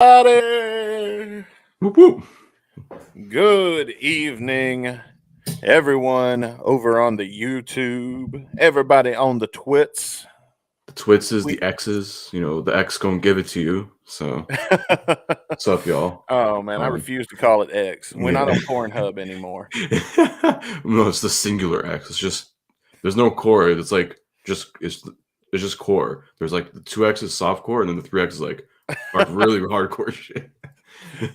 Howdy. Whoop, whoop. Good evening, everyone over on the YouTube, everybody on the Twits. The Twits is the X's. You know, the X gonna give it to you. So, what's up, y'all? Oh man, I refuse to call it X. We're not Yeah. on Pornhub anymore. No, it's the singular X. It's just there's no core. It's like it's just core. There's like the 2X is soft core, and then the 3X is like really hardcore shit.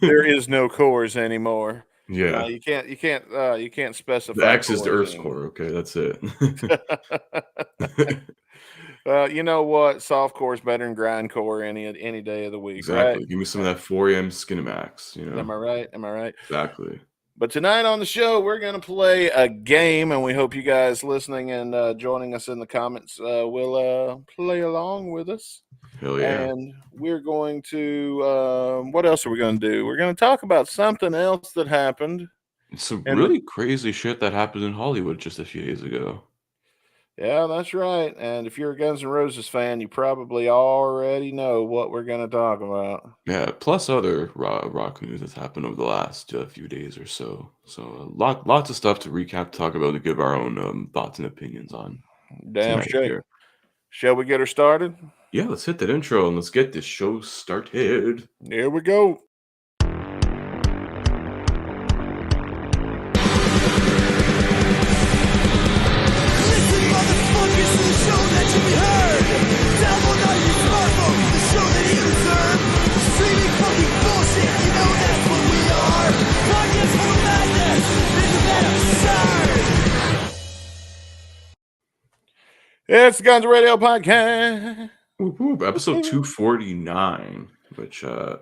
There is no cores anymore. Yeah. You can't specify. The X is the cores Earth's anymore. core. Okay, that's it. You know what? Soft core is better than grind core any day of the week, Exactly. right? Give me some of that 4 a.m. Skinemax. You know. Am I right? Am I right? Exactly. But tonight on the show, we're going to play a game, and we hope you guys listening and joining us in the comments will play along with us. Hell yeah. And we're going to, what else are we going to do? We're going to talk about something else that happened. Some really crazy shit that happened in Hollywood just a few days ago. Yeah, that's right. And if you're a Guns N' Roses fan, you probably already know what we're going to talk about. Yeah, plus other rock news that's happened over the last few days or so. So lots of stuff to recap, talk about, and give our own thoughts and opinions on. Damn straight. Here. Shall we get her started? Yeah, let's hit that intro and let's get this show started. Here we go. It's the Guns Radio Podcast. Episode 249, which I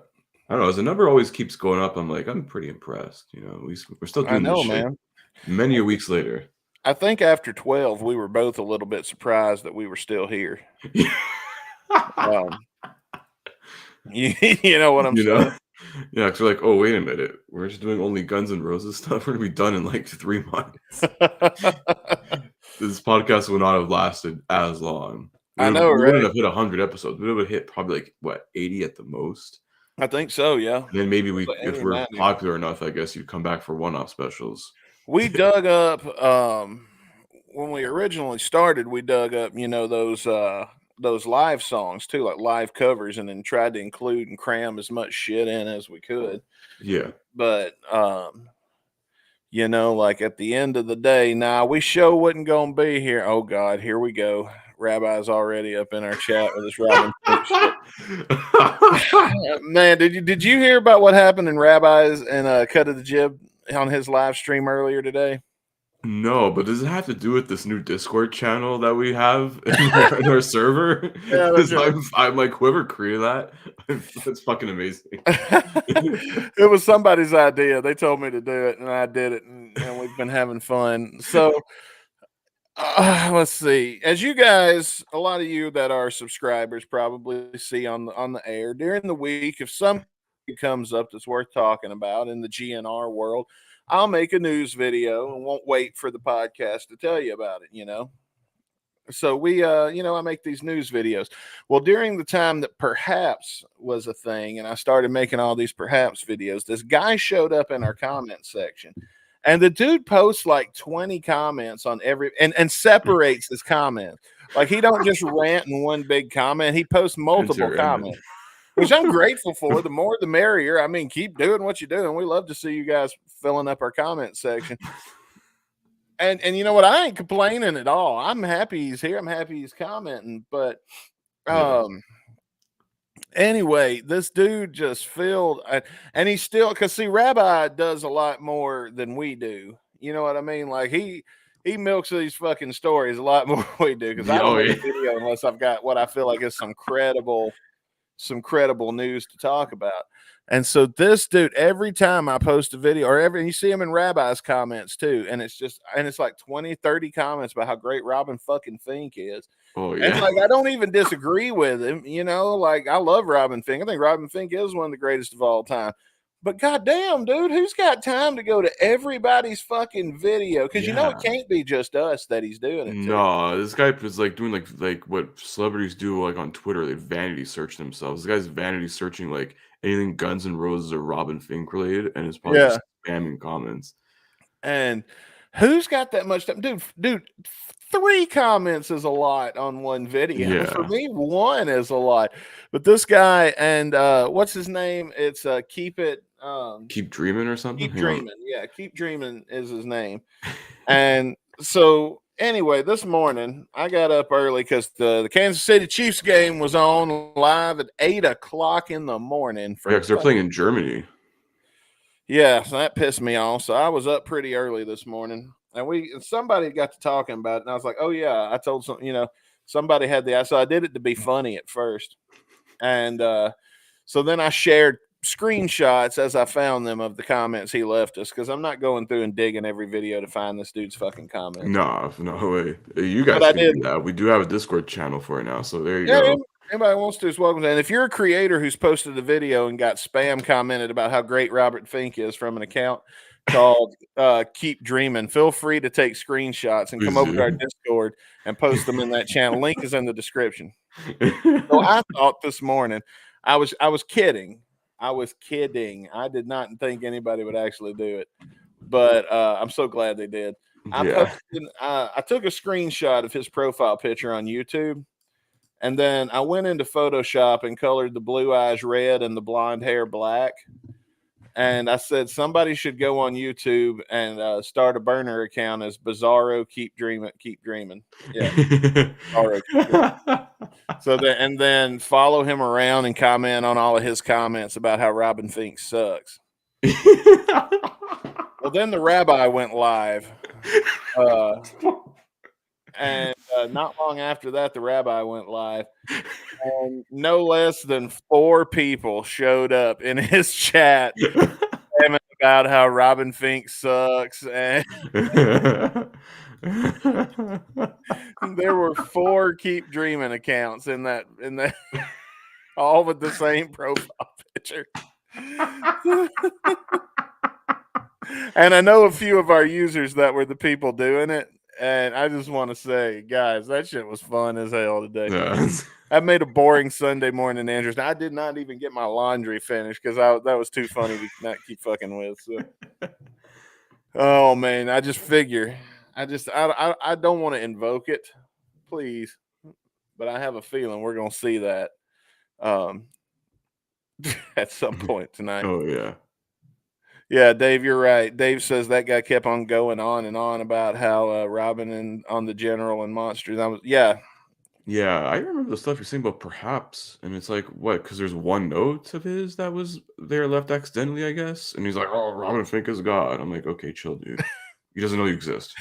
don't know, as the number always keeps going up, I'm pretty impressed. You know, we're still doing this shit, man. Many weeks later. I think after 12, we were both a little bit surprised that we were still here. You know what I'm saying? Yeah, because we're like, oh, wait a minute. We're just doing only Guns N' Roses stuff. We're going to be done in like 3 months. This podcast would not have lasted as long. We wouldn't have hit 100 episodes. We would have hit probably 80 at the most. I think so, yeah. And then maybe if we're popular enough, I guess you'd come back for one-off specials. We dug up, when we originally started, we dug up, those live songs too, like live covers, and then tried to include and cram as much shit in as we could. Yeah. But, like at the end of the day, we sure wasn't going to be here. Oh God, here we go. Rabbi's already up in our chat with his Robin shit. Man, did you hear about what happened in Rabbi's and Cut of the Jib on his live stream earlier today? No, but does it have to do with this new Discord channel that we have in our server? Yeah, I'm like, whoever created that, that's fucking amazing. It was somebody's idea. They told me to do it, and I did it, and we've been having fun. So, let's see. As you guys, a lot of you that are subscribers probably see on the air during the week, if something comes up that's worth talking about in the GNR world, I'll make a news video and won't wait for the podcast to tell you about it, So we, I make these news videos. Well, during the time that perhaps was a thing, and I started making all these perhaps videos, this guy showed up in our comment section, and the dude posts like 20 comments on every, and separates his comments. Like he don't just rant in one big comment. He posts multiple comments, which I'm grateful for. The more, the merrier. I mean, keep doing what you're doing. We love to see you guys filling up our comment section. And you know what? I ain't complaining at all. I'm happy he's here. I'm happy he's commenting. But anyway, this dude just filled, and he's still, because see, Rabbi does a lot more than we do. You know what I mean? Like he milks these fucking stories a lot more than we do, because I don't make a video unless I've got what I feel like is some credible news to talk about. And so this dude, every time I post a video, and you see him in Rabbi's comments too, and it's like 20, 30 comments about how great Robin fucking Fink is. Oh yeah. And like, I don't even disagree with him, like I love Robin Fink. I think Robin Fink is one of the greatest of all time. But goddamn, dude, who's got time to go to everybody's fucking video? Because it can't be just us that he's doing it. No, this guy is like doing like what celebrities do like on Twitter. They vanity search themselves. This guy's vanity searching like anything Guns N' Roses or Robin Fink related, and it's probably Yeah. just spamming comments. And who's got that much time? Dude, 3 comments is a lot on one video. For Yeah. me, 1 is a lot. But this guy and what's his name? It's Keep It Keep dreaming or something? Keep Hang on. Dreaming. Yeah, Keep Dreaming is his name. And so anyway, this morning I got up early because the Kansas City Chiefs game was on live at 8 o'clock in the morning Yeah, for because they're playing in Germany. yeah, so that pissed me off. So I was up pretty early this morning, and somebody got to talking about it, and I was like, "Oh yeah," I told somebody had so I did it to be funny at first, and so then I shared screenshots as I found them of the comments he left us because I'm not going through and digging every video to find this dude's fucking comments. No, no way. You But guys I can did. do that. We do have a Discord channel for it now, so there you Yeah, go. anybody wants to is welcome to. And if you're a creator who's posted a video and got spam commented about how great Robert Fink is from an account called Keep Dreaming, feel free to take screenshots and come Please over to our do. Discord and post them in that channel. Link is in the description. So I thought this morning, I was kidding. I was kidding. I did not think anybody would actually do it, but I'm so glad they did. I Yeah. posted. I took a screenshot of his profile picture on YouTube. And then I went into Photoshop and colored the blue eyes red and the blonde hair black. And I said somebody should go on YouTube and start a burner account as Bizarro Keep Dreaming. Yeah, Bizarro Keep Dreaming. So then follow him around and comment on all of his comments about how Robin Fink sucks. Well, then the rabbi went live. And not long after that, the rabbi went live. And no less than 4 people showed up in his chat about how Robin Fink sucks. And there were 4 Keep Dreaming accounts in that all with the same profile picture. And I know a few of our users that were the people doing it. And I just want to say, guys, that shit was fun as hell today. Yeah. I made a boring Sunday morning interesting. I did not even get my laundry finished because that was too funny to not keep fucking with. So, oh man, I just figure, I don't want to invoke it, please, but I have a feeling we're gonna see that um at some point tonight. Oh yeah. Yeah, Dave, you're right. Dave says that guy kept on going on and on about how Robin and on the General and Monsters. Yeah, Yeah, I remember the stuff you're saying about perhaps, and it's like, what? Because there's one note of his that was there left accidentally, I guess, and he's like, "Oh, Robin Fink is God." I'm like, "Okay, chill, dude. He doesn't know you exist."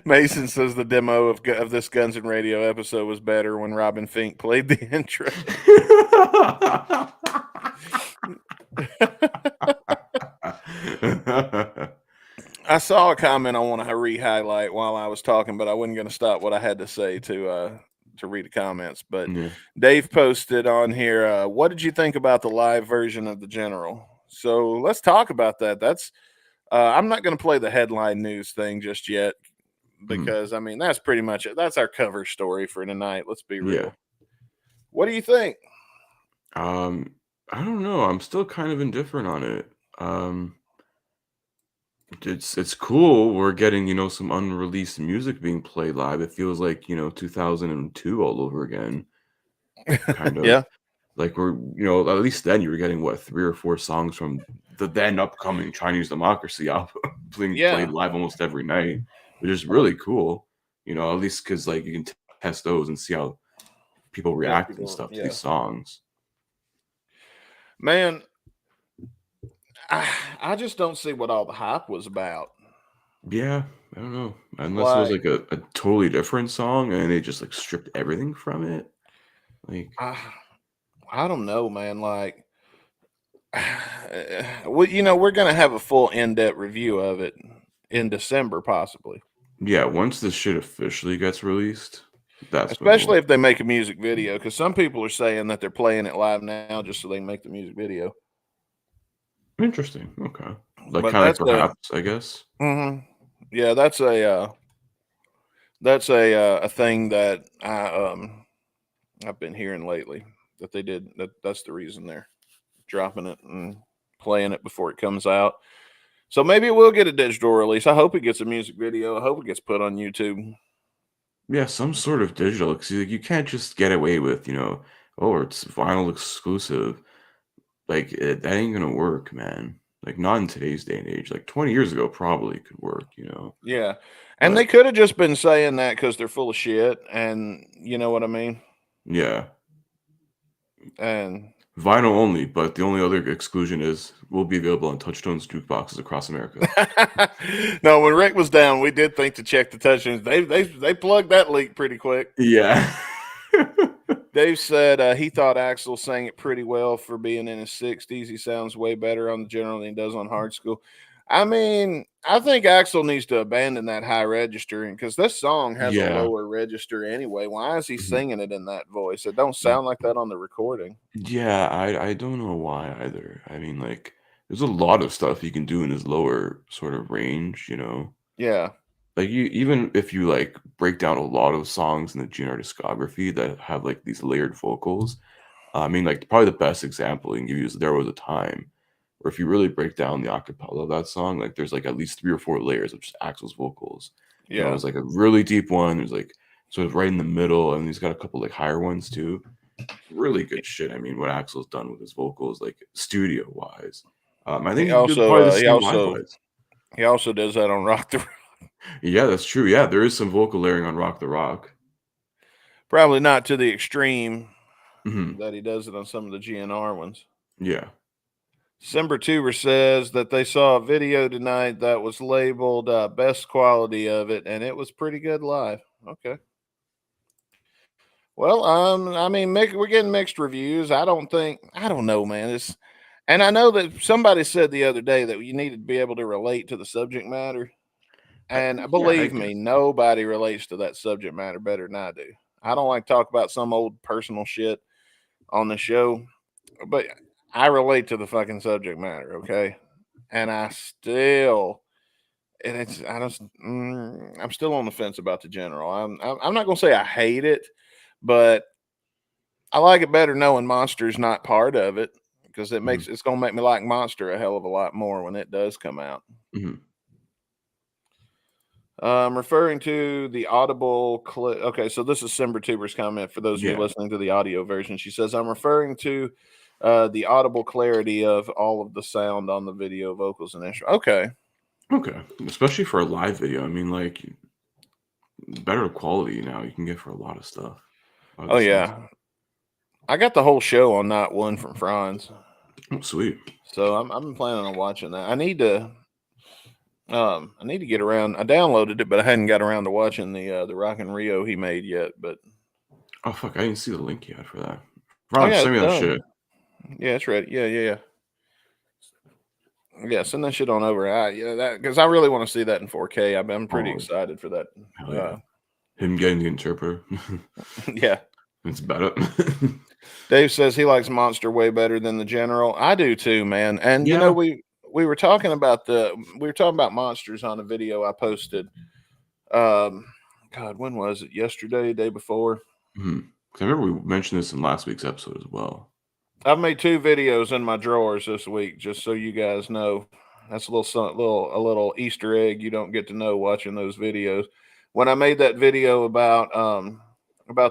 Mason says the demo of this Guns and Radio episode was better when Robin Fink played the intro. I saw a comment I want to re-highlight while I was talking, but I wasn't going to stop what I had to say to read the comments. But Yeah. Dave posted on here, what did you think about the live version of the General? So let's talk about that. That's I'm not going to play the headline news thing just yet Mhm. because I mean that's pretty much it. That's our cover story for tonight. Let's be Yeah. real. What do you think? Um, I don't know. I'm still kind of indifferent on it. It's cool. We're getting, some unreleased music being played live. It feels like, 2002 all over again, kind of. Yeah, Like at least then you were getting what 3 or 4 songs from the then upcoming Chinese Democracy album being played yeah. live almost every night, which is really cool. At least because like you can test those and see how people Yeah, react and people. stuff to Yeah, these songs. man. I just don't see what all the hype was about. Yeah, I don't know. Unless it was Like, like a totally different song and they just like stripped everything from it. Like, I, I don't know, man. Like, well, we're gonna have a full in-depth review of it in December, possibly. yeah, once this shit officially gets released, that's when we'll. Especially if they make a music video, because some people are saying that they're playing it live now just so they can make the music video. Interesting. Okay. Like But kind of like that's perhaps, I guess. yeah, that's a thing that I've been hearing lately that they did. That's the reason they're dropping it and playing it before it comes out. So maybe it will get a digital release. I hope it gets a music video. I hope it gets put on YouTube. Yeah, some sort of digital, 'cause you can't just get away with, "Oh, it's vinyl exclusive." Like, that ain't gonna work, man. Like, not in today's day and age. Like, 20 years ago probably could work. Yeah. And But they could have just been saying that because they're full of shit. And you know what I mean? yeah, And vinyl only, but the only other exclusion is will be available on Touchstone's jukeboxes across America. no, when Rick was down, we did think to check the touchdowns. They plugged that leak pretty quick. Yeah. Dave said he thought Axel sang it pretty well for being in his 60s. He sounds way better on the general than he does on hard school. I mean, I think Axel needs to abandon that high registering because this song has a Yeah. lower register anyway. Why is he Mhm. singing it in that voice? It don't sound like that on the recording. Yeah, I don't know why either. I mean, like, there's a lot of stuff you can do in this lower sort of range. Yeah, Like, even if you, like, break down a lot of songs in the GNR discography that have, like, these layered vocals, I mean, like, probably the best example I can give you is "There Was a Time," where if you really break down the acapella of that song, like, there's, like, at least 3 or 4 layers of just Axl's vocals. yeah. There's, like, a really deep one, there's, like, sort of right in the middle, and he's got a couple, like, higher ones too. Really good shit. I mean, what Axl's done with his vocals, like, studio-wise. I think He he can do also probably the uh, he same also live-wise. he also does that on Rock the Yeah, that's true. Yeah, there is some vocal layering on "Rock the Rock." Probably not to the extreme Mhm. that he does it on some of the GNR ones. Yeah. December Tuber says that they saw a video tonight that was labeled best quality of it, and it was pretty good live. Okay. Well, I mean, we're getting mixed reviews. I don't know, man. And I know that somebody said the other day that you need to be able to relate to the subject matter. And Yeah, I believe me, guess. nobody relates to that subject matter better than I do. I don't like to talk about some old personal shit on the show, but I relate to the fucking subject matter, okay? And I still, and it's I don't, I'm still on the fence about the general. I'm not gonna say I hate it, but I like it better knowing Monster's not part of it because Mhm, it's gonna make me like Monster a hell of a lot more when it does come out. mhm. Referring to the audible clip. Okay, so this is Simber Tuber's comment for those of you Yeah. listening to the audio version. She says, I'm referring to the audible clarity of all of the sound on the video, vocals, and instrument. Okay. Okay. Especially for a live video. I mean, like, better quality now you can get for a lot of stuff. A lot of Oh, the same yeah. stuff. I got the whole show on Not One from Franz. Oh, sweet. So I'm planning on watching that. I need to get around. I downloaded it, but I hadn't got around to watching the Rock and Rio he made yet. But Oh, fuck, I didn't see the link yet for that. oh Ron, yeah, send it's me that done. shit. Yeah, it's ready. Yeah, send that shit on over. Yeah, that because I really want to see that in 4K. I'm pretty Oh, excited for that. hell yeah. Uh, Him getting the interpreter. yeah. It's better. Dave says he likes Monster way better than the General. I do too, man. And Yeah. we were talking about monsters on a video I posted. Um, God, when was it? Yesterday, day before. Mhm. 'Cause I remember we mentioned this in last week's episode as well. I've made 2 videos in my drawers this week, just so you guys know. That's a little Easter egg you don't get to know watching those videos. When I made that video about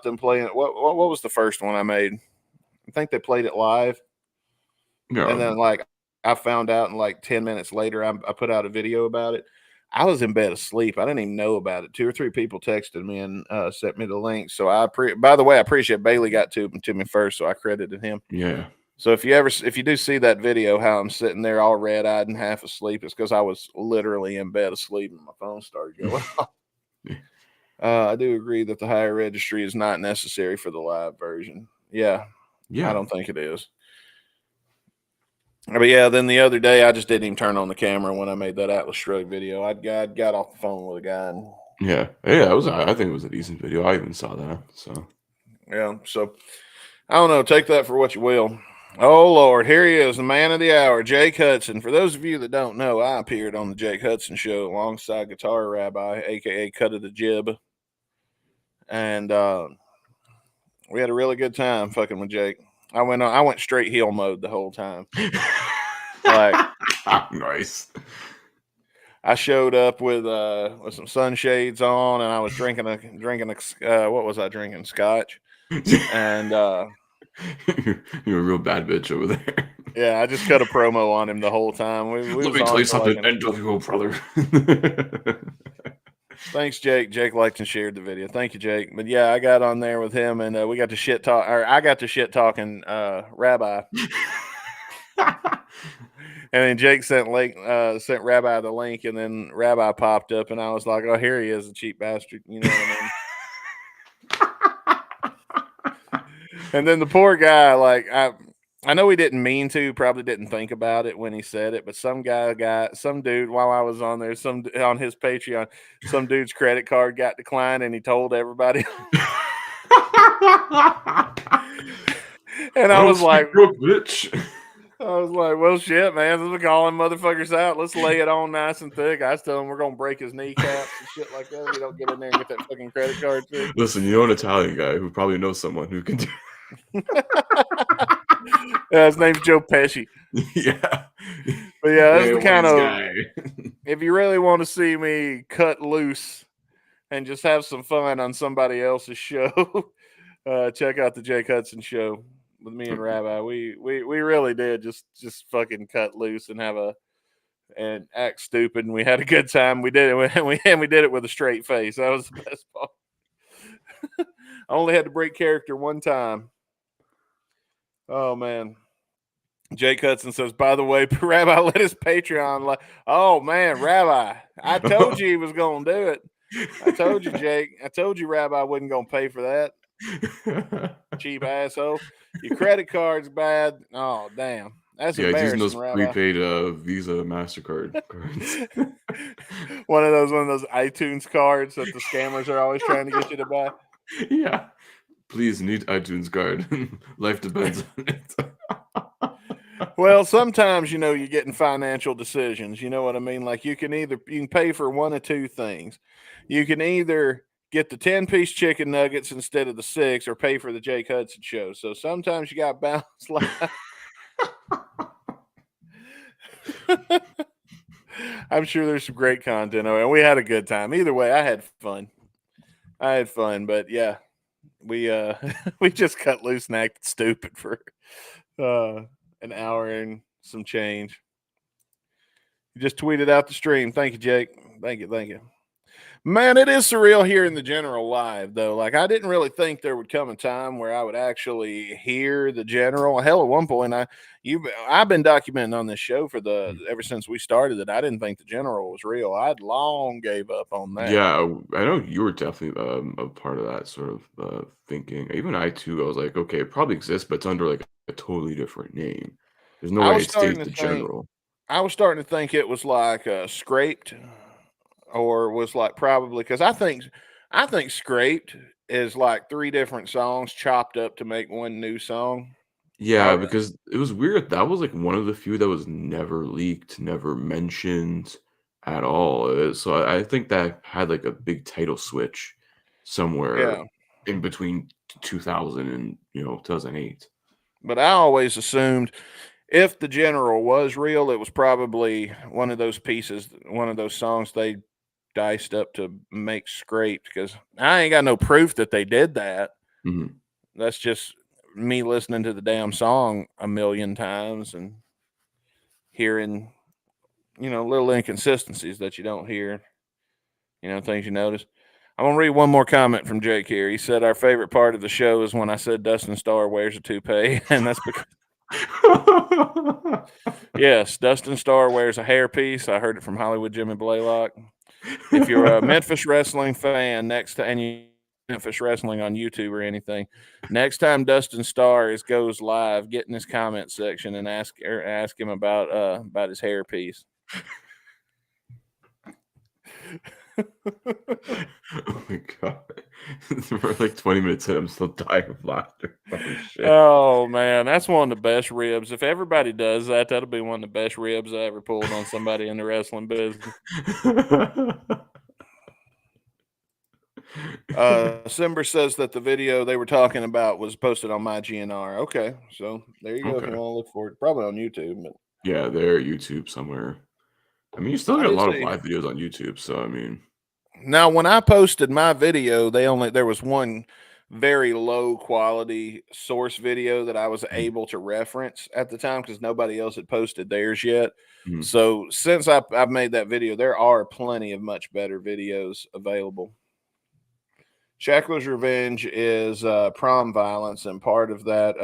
them playing what was the first one I made? I think they played it live, and Yeah. then like I found out, and like 10 minutes later, I put out a video about it. I was in bed asleep. I didn't even know about it. 2 or 3 people texted me and sent me the link. So by the way, I appreciate Bailey got to me first, so I credited him. Yeah. So if you do see that video, how I'm sitting there all red eyed and half asleep, it's because I was literally in bed asleep and my phone started going off. I do agree that the higher registry is not necessary for the live version. Yeah, I Yeah. don't think it is. But yeah, then the other day I just didn't even turn on the camera when I made that Atlas Shrugged video. I'd got off the phone with a guy and Yeah. Yeah, it was I think it was a decent video. I even saw that. So yeah, so I don't know. Take that for what you will. Oh Lord, here he is, the man of the hour, Jake Hudson. For those of you that don't know, I appeared on the Jake Hudson show alongside Guitar Rabbi, aka Cut of the Jib, and we had a really good time fucking with Jake. I went straight heel mode the whole time. Like Nice. I showed up with some sunshades on, and I was drinking what was I drinking? Scotch. And You're a real bad bitch over there. yeah, I just cut a promo on him the whole time. We Let was me tell on you for like something, an NWO brother. Thanks, Jake. Jake liked and shared the video. Thank you, Jake. But yeah, I got on there with him, and we got to shit talk. Or I got to shit talking Rabbi, and then Jake sent Rabbi the link, and then Rabbi popped up, and I was like, "Oh, here he is, the cheap bastard." You know what I mean? And then the poor guy, like I know he didn't mean to, probably didn't think about it when he said it, but some dude, while I was on there, on his Patreon, some dude's credit card got declined, and he told everybody. And I don't speak broke, bitch. I was like, well, shit, man, let's call him motherfuckers out. Let's lay it on nice and thick. I was telling him we're gonna break his kneecaps and shit like that if we don't get in there and get that fucking credit card fixed. Listen, you know an Italian guy who probably knows someone who can do. Yeah, his name's Joe Pesci. Yeah, But yeah, that's hey, the kind of guy. if you really want to see me cut loose and just have some fun on somebody else's show, check out the Jake Hudson show with me and Rabbi. We really did just fucking cut loose and and act stupid, and we had a good time. We did it, we did it with a straight face. That was the best part. I only had to break character one time. Oh man. Jake Hudson says, by the way, Rabbi let his Patreon like, oh man, Rabbi, I told you he was gonna do it. I told you, Jake. I told you Rabbi wasn't gonna pay for that. Cheap asshole. Your credit card's bad. Oh damn. That's yeah, he's using those embarrassing, Rabbi. prepaid Visa MasterCard cards. one of those iTunes cards that the scammers are always trying to get you to buy. Yeah. Please need iTunes card. Life depends on it. Well, sometimes you're getting financial decisions. You know what I mean? Like you can pay for one of two things. You can either get the 10-piece chicken nuggets instead of the 6, or pay for the Jake Hudson show. So sometimes you got balance life. I'm sure there's some great content, and we had a good time. Either way, I had fun. But yeah, we we just cut loose and acted stupid for an hour and some change. You just tweeted out the stream. Thank you, Jake. Thank you. Man, it is surreal hearing the General live, though. Like, I didn't really think there would come a time where I would actually hear the General. Hell, at one point, I've been documenting on this show ever since we started it. I didn't think the General was real. I'd long gave up on that. Yeah, I know you were definitely a part of that sort of thinking. Even I too, I was like, okay, it probably exists, but it's under like a totally different name. There's no I way was it stays starting to the think. General. I was starting to think it was like scraped, or was like probably because I think scraped is like 3 different songs chopped up to make one new song. Yeah, I, because it was weird. That was like one of the few that was never leaked, never mentioned at all. So I think that had like a big title switch somewhere yeah, in between 2000 and 2008. but I always assumed if the General was real, it was probably one of those pieces, one of those songs they diced up to make scraped. Because I ain't got no proof that they did that. Mhm. That's just me listening to the damn song a million times and hearing, little inconsistencies that you don't hear, things you notice. I'm going to read one more comment from Jake here. He said, our favorite part of the show is when I said Dustin Starr wears a toupee. And that's because, yes, Dustin Starr wears a hairpiece. I heard it from Hollywood Jimmy Blaylock. If you're a Memphis wrestling fan, and you Memphis wrestling on YouTube or anything, next time Dustin Starr goes live, get in his comment section and ask him about his hairpiece. Oh my god. For like 20 minutes in, I'm still dying of laughter. Oh shit. Oh man, that's one of the best ribs. If everybody does that, that'll be one of the best ribs I ever pulled on somebody in the wrestling business. Simber says that the video they were talking about was posted on my GNR. Okay, so there you go. If you Okay. want to look for it, probably on YouTube. But Yeah, they're YouTube somewhere. I mean, you still I get a did lot of see. live videos on YouTube, so I mean, Now, when I posted my video, there was one very low quality source video that I was mhm, able to reference at the time because nobody else had posted theirs yet. mhm. So since I've made that video, there are plenty of much better videos available. Shackler's Revenge is prom violence, and part of that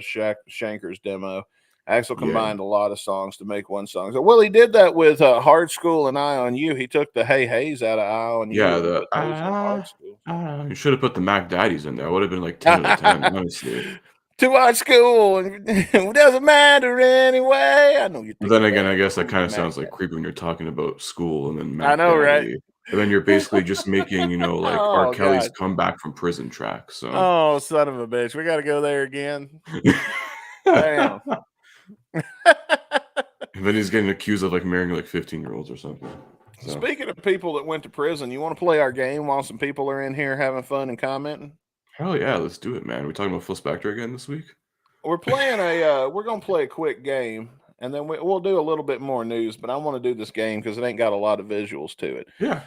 Shanker's demo. Axel Yeah. combined a lot of songs to make one song. So, well, he did that with Hard School and Eye on You. He took the Hey Hays out of Eye on You Yeah, and the put those in Hard School. you should have put the Mac Daddies in there. It would have been like 10 out of 10, honestly. To our school, and it doesn't matter anyway. I know you're But thinking then again, that. I guess that Ooh, kinda Mac sounds like Daddy. creepy when you're talking about school and then I Mac know, right? Daddy, and then you're basically just making, like, R. Oh, Kelly's God. comeback from prison track, so Oh, son of a bitch. We got to go there again. Damn. And then he's getting accused of, like, marrying, like, 15-year-olds or something, so Speaking of people that went to prison, you want to play our game while some people are in here having fun and commenting? hell yeah, let's do it, man. We talking about Phil Spector again this week? We're gonna play a quick game, and then we'll do a little bit more news. But I want to do this game because it ain't got a lot of visuals to it. Yeah.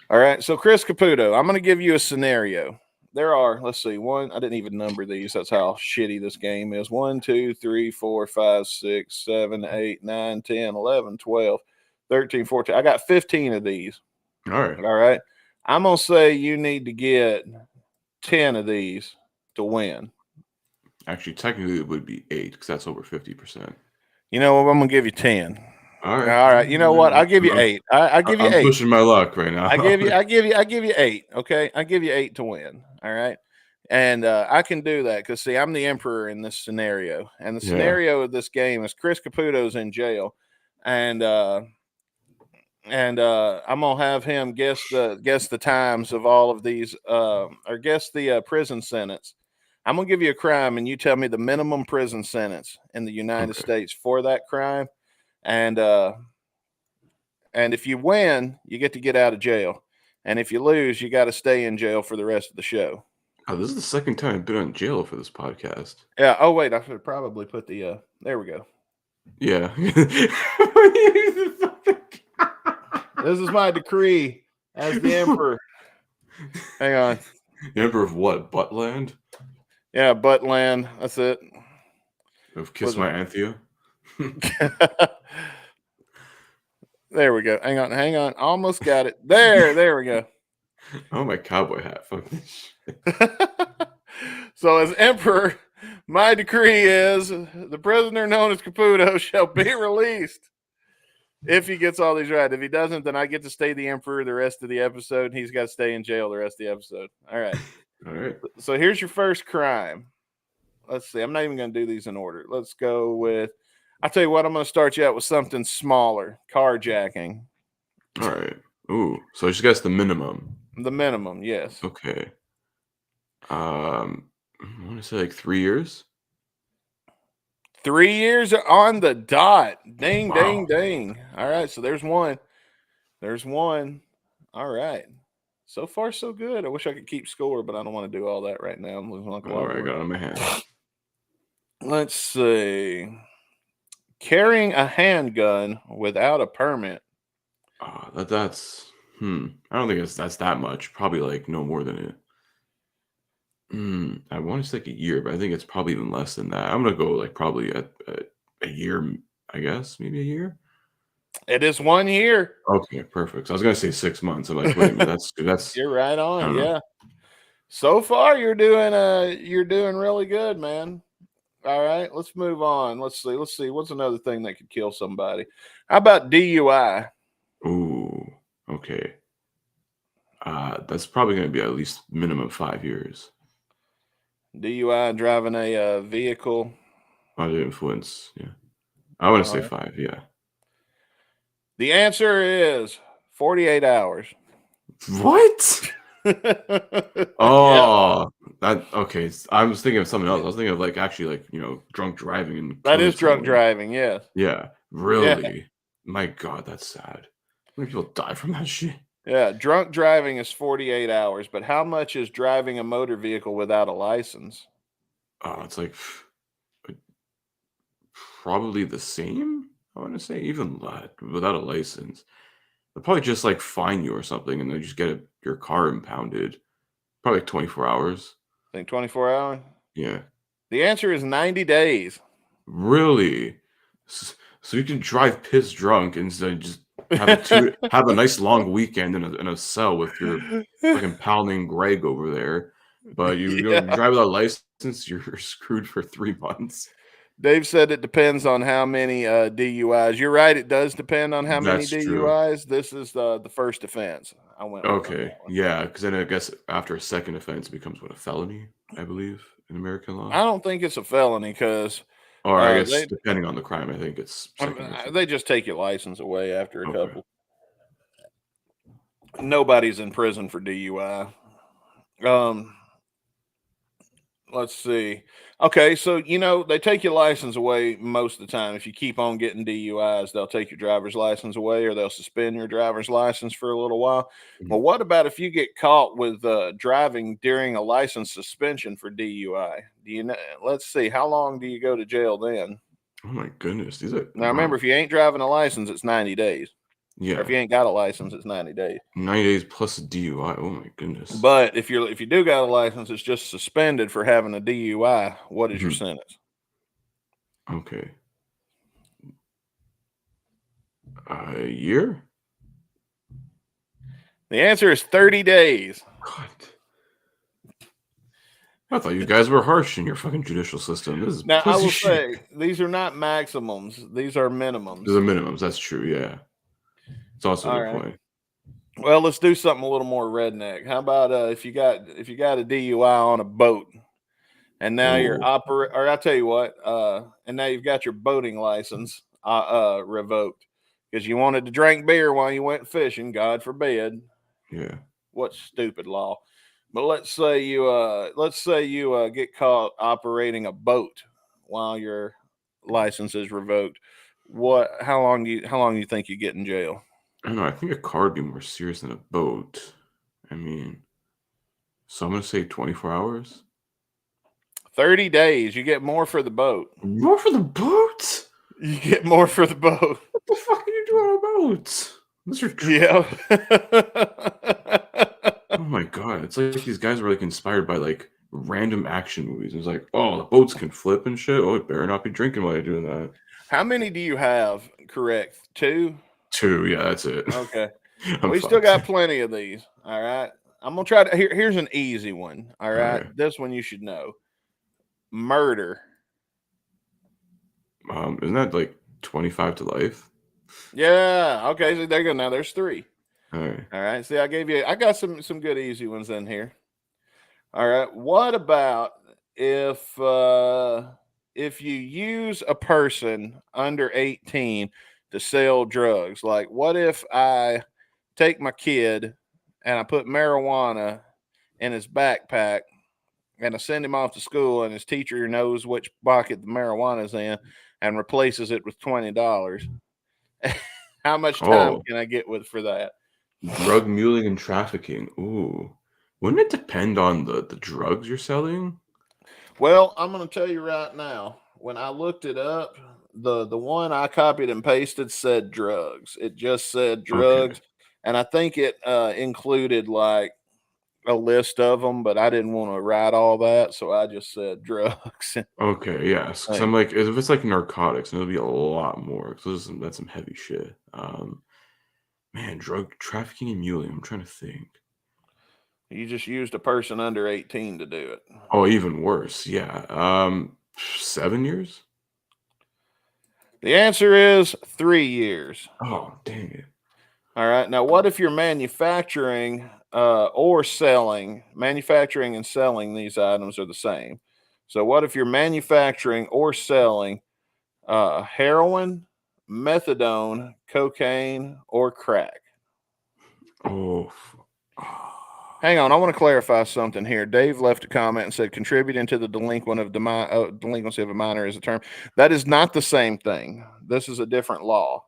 All right, so Chris Caputo, I'm gonna give you a scenario. There are, let's see, one. I didn't even number these. That's how shitty this game is. 1, 2, 3, 4, 5, 6, 7, 8, 9, 10, 11, 12, 13, 14. I got 15 of these. Alright. All right. I'm gonna say you need to get 10 of these to win. Actually, technically, it would be 8 because that's over 50%. You know what? I'm gonna give you 10. Alright, All right. You know what? I'll give you I'm 8. I give you I'm 8. pushing my luck right now. I give you 8. Okay. I give you 8 to win. All right. And I can do that because see, I'm the emperor in this scenario. And the Yeah, scenario of this game is Chris Caputo's in jail. And I'm gonna have him guess the times of all of these, or guess the prison sentence. I'm gonna give you a crime, and you tell me the minimum prison sentence in the United okay. States for that crime, and uh, and if you win, you get out of jail, and if you lose, you got to stay in jail for the rest of the show. Oh, this is the second time I've been on jail for this podcast. Yeah. Oh wait, I should probably put the. There we go. Yeah. This is my decree as the emperor. Hang on. The Emperor of what? Buttland? Yeah, Buttland. That's it. Of Kiss Was My Anthea? it? There we go. Hang on. Almost got it. There we go. Oh, my cowboy hat. Fuck this shit. So, as emperor, my decree is the prisoner known as Caputo shall be released if he gets all these right. If he doesn't, then I get to stay the emperor the rest of the episode, and he's got to stay in jail the rest of the episode. All right. All right. So, here's your first crime. Let's see. I'm not even going to do these in order. Let's go with. I'll tell you what. I'm going to start you out with something smaller. Carjacking. All right. Ooh. So I just guess the minimum. The minimum, yes. Okay. I want to say like 3 years. 3 years on the dot. Ding, ding, Wow. ding. All right. So there's one. There's one. All right. So far, so good. I wish I could keep score, but I don't want to do all that right now. I'm losing like a All lot right. I of got work. it on my hand. Let's see. Carrying a handgun without a permit. That's I don't think that's that much. Probably like no more than it. I want to say like a year, but I think it's probably even less than that. I'm gonna go like probably a year, I guess, maybe a year. It is 1 year. Okay, perfect. So I was gonna say 6 months. I'm like, wait a minute, that's You're right I on. don't know. Yeah. So far, you're doing really good, man. All right, let's move on. Let's see. Let's see. What's another thing that could kill somebody? How about DUI? Ooh, okay. That's probably gonna be at least minimum 5 years. DUI driving a vehicle. Under influence, yeah. I want to All say right. 5, yeah. The answer is 48 hours. What? Yeah, Oh, that okay. I was thinking of something else. I was thinking of like actually like drunk driving and that killing is drunk someone. driving. Yes. Yeah, Yeah. really. My God, that's sad. How many people die from that shit? Yeah, drunk driving is 48 hours, but how much is driving a motor vehicle without a license? It's like probably the same. I want to say even without a license. They'll probably just like fine you or something, and then just get your car impounded. Probably like 24 hours. Think 24 hours? Yeah. The answer is 90 days. Really? So you can drive piss drunk and just have a nice long weekend in a cell with your fucking pounding Greg over there, but you Yeah. drive without a license, you're screwed for 3 months. Dave said it depends on how many DUIs. You're right, it does depend on how many That's true. DUIs. This is the first offense. I went with on Okay, that one. yeah, because then I guess after a second offense, it becomes what, a felony, I believe, in American law? I don't think it's a felony because Or I guess they depending on the crime, I think it's second or something. they just take your license away after a Okay. couple. Nobody's in prison for DUI. Um, let's see. Okay, so they take your license away most of the time. If you keep on getting DUIs, they'll take your driver's license away or they'll suspend your driver's license for a little while. Mhm. Well, what about if you get caught with driving during a license suspension for DUI? Do you know? Let's see. How long do you go to jail then? Oh my goodness, these are Now, remember, wow. if you ain't driving a license, it's 90 days. Or if Yeah. you ain't got a license, it's 90 days. 90 days plus a DUI. Oh my goodness. But if you do got a license, it's just suspended for having a DUI. What is your Mhm. sentence? Okay. A year? The answer is 30 days. What? I thought you guys were harsh in your fucking judicial system. This is Now, I pussy will shit. say these are not maximums; these are These are minimums. minimums. That's true. Yeah. It's also a All good right. point. Well, let's do something a little more redneck. How about if you got a DUI on a boat, and now you're Oh, or I'll tell you what, and now you've got your boating license revoked because you wanted to drink beer while you went fishing. God forbid. yeah. What stupid law? But let's say you get caught operating a boat while your license is revoked. How long do you think you get in jail? I don't know. I think a car would be more serious than a boat. I mean, so I'm gonna say 24 hours. 30 days. You get more for the boat. More for the boat? You get more for the boat. What the fuck are you doing on a boat? Those are Yeah. oh my god, it's like these guys were like inspired by like random action movies. It's like, oh, the boats can flip and shit. Oh, I better not be drinking while you're doing that. How many do you have? Correct. Two? Two, yeah, that's it. Okay. I'm We still fucked. got plenty of these. All right. I'm gonna try to here's an easy one. All right. Okay. This one you should know. Murder. Isn't that like 25 to life? Yeah. Okay. So there you go. Now there's three. All right. All right. See, I got some good easy ones in here. All right. What about if you use a person under 18 to sell drugs? Like, what if I take my kid and I put marijuana in his backpack and I send him off to school and his teacher knows which pocket the marijuana's in and replaces it with $20? How much time Oh, can I get with for that? drug muling and trafficking. Ooh. Wouldn't it depend on the drugs you're selling? Well, I'm going to tell you right now. When I looked it up, the one I copied and pasted said drugs. It just said Okay. drugs, and I think it included like a list of them, but I didn't want to write all that, so I just said drugs. Okay, yes. Because I'm Thing. like, if it's like narcotics, it'll be a lot more. Because that's some heavy shit. Man, drug trafficking and muling. I'm trying to think. You just used a person under 18 to do it. Oh, even worse. Yeah. 7 years? The answer is 3 years. Oh, dang it. All right. Now, what if you're manufacturing and selling these items are the same? So, what if you're manufacturing or selling heroin, methadone, cocaine, or crack? Oh. Hang on, I want to clarify something here. Dave left a comment and said contributing to the delinquency of a minor is a term. That is not the same thing. This is a different law.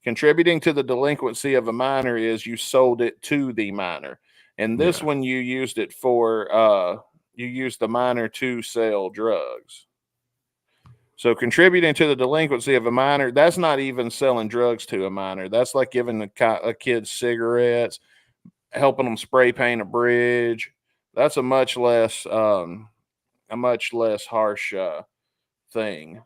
Contributing to the delinquency of a minor is you sold it to the minor. And this Yeah. one you used it for you used the minor to sell drugs. So contributing to the delinquency of a minor, that's not even selling drugs to a minor. That's like giving a kid cigarettes, helping them spray paint a bridge. That's a much less harsh thing.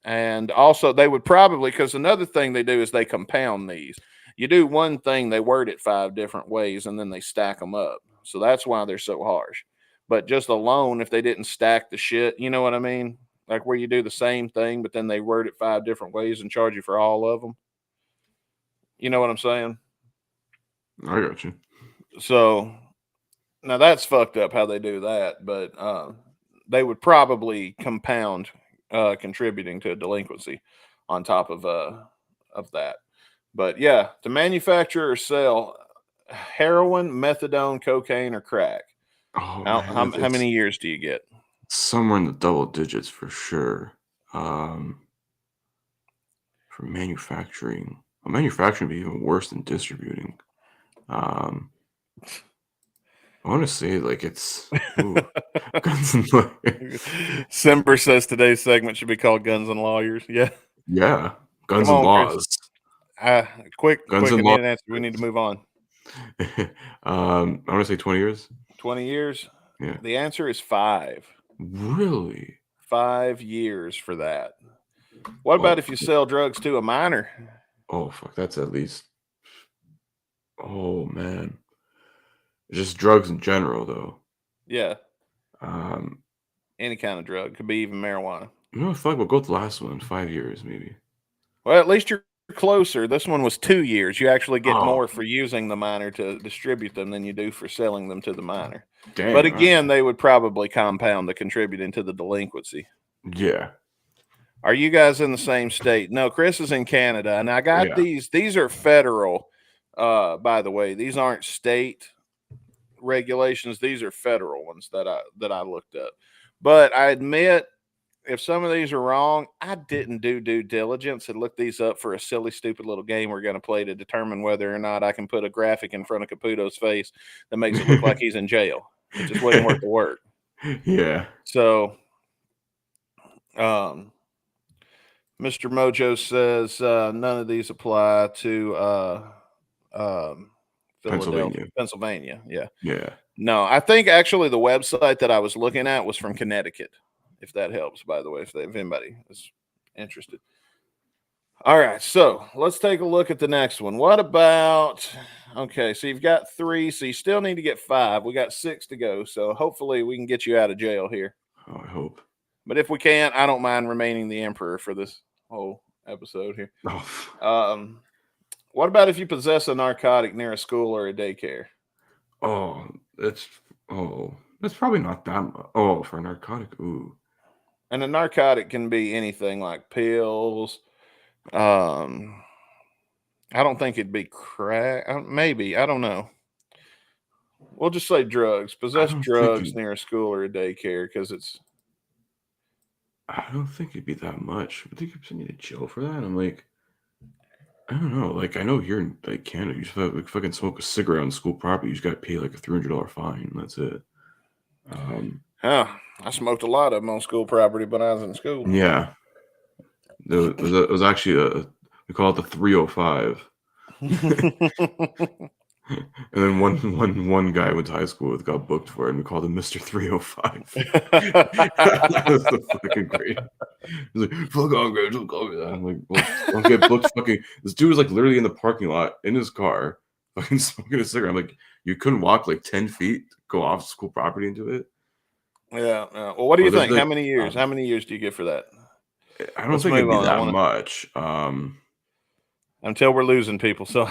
And also, they would probably, because another thing they do is they compound these. You do one thing, they word it 5 different ways, and then they stack them up. So that's why they're so harsh. But just alone, if they didn't stack the shit, you know what I mean? Like where you do the same thing, but then they word it 5 different ways and charge you for all of them. You know what I'm saying? I got you. So now that's fucked up how they do that, but they would probably compound contributing to a delinquency on top of that. But yeah, to manufacture or sell heroin, methadone, cocaine, or crack. Oh How man, how, it's, how it's many years do you get? somewhere in the double digits for sure. Um, for manufacturing, well, manufacturing would be even worse than distributing. Um, I want to say like it's ooh, guns and lawyers. Simber says today's segment should be called "Guns and Lawyers." Yeah, Yeah, come guns and on, Chris. laws. Uh, quick, Guns quick. I and need laws. an answer. We need to move on. I want to say 20 years. 20 years. Yeah. The answer is 5. Really? 5 years for that. What Oh, about if you sell drugs to a minor? oh, fuck. That's at least. Oh man, just drugs in general, though. Yeah, Um, any kind of drug. Could be even marijuana. fuck. We'll go with the last one. 5 years, maybe. Well, at least you're closer. This one was 2 years. You actually get Oh, more for using the minor to distribute them than you do for selling them to the minor. But dang. All right. again, they would probably compound the contributing to the delinquency. Yeah. Are you guys in the same state? No, Chris is in Canada, and I got Yeah. these. These are federal, by the way. These aren't state regulations. These are federal ones that I looked up. But I admit, if some of these are wrong, I didn't do due diligence and look these up for a silly, stupid little game we're going to play to determine whether or not I can put a graphic in front of Caputo's face that makes it look like he's in jail. It just wasn't worth the work. Yeah. So, um, Mr. Mojo says none of these apply to um, Philadelphia, Pennsylvania. Pennsylvania. Yeah. Yeah. No, I think actually the website that I was looking at was from Connecticut, if that helps, by the way, if anybody is interested. All right, so let's take a look at the next one. What about, okay, so you've got 3, so you still need to get 5. We got 6 to go, so hopefully we can get you out of jail here. Oh, I hope. But if we can't, I don't mind remaining the emperor for this whole episode here. Oh. What about if you possess a narcotic near a school or a daycare? Oh, that's. Oh, that's probably not that much. Oh, for a narcotic. Ooh. And a narcotic can be anything like pills. Um, I don't think it'd be crack. Maybe, I don't know. We'll just say drugs. I Possess don't think drugs you. near a school or a daycare because it's. I don't think it'd be that much. I think you're sending you to jail for that. I'm like, I don't know. Like, I know here in like Canada, you just like fucking smoke a cigarette on school property. You just got to pay like a $300 fine. That's it. Huh. I smoked a lot of them on school property when I was in school. Yeah, it was actually we call it the 305. And then one guy I went to high school with got booked for it, and we called him Mr. 305. That was the fucking great. He's like, fuck on, bro, don't call me that. I'm like, well, don't get booked. Fucking, this dude was like literally in the parking lot in his car, fucking smoking a cigarette. I'm like, you couldn't walk like 10 feet, go off school property into it. Yeah. Well, what do you There's think? How like, many years? How many years do you get for that? I don't Let's think it'd move be on. I that want to much. until we're losing people. So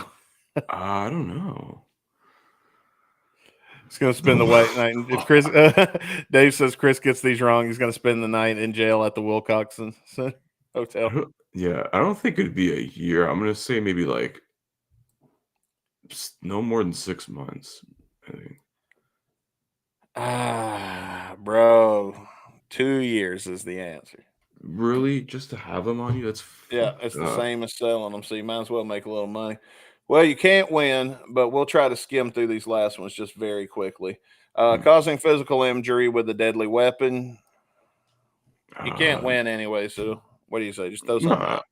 I don't know. he's going to spend the night. If Chris, Dave says Chris gets these wrong, he's going to spend the night in jail at the Wilcoxon Hotel. Yeah, I don't think it'd be a year. I'm gonna say maybe like no more than 6 months. I think. Bro, 2 years is the answer. Really, just to have them on you? That's Yeah, fucked it's the up. same as selling them, so you might as well make a little money. Well, you can't win, but we'll try to skim through these last ones just very quickly. Mm. Causing physical injury with a deadly weapon. You can't Uh, win anyway, so what do you say? Just throw something nah, out.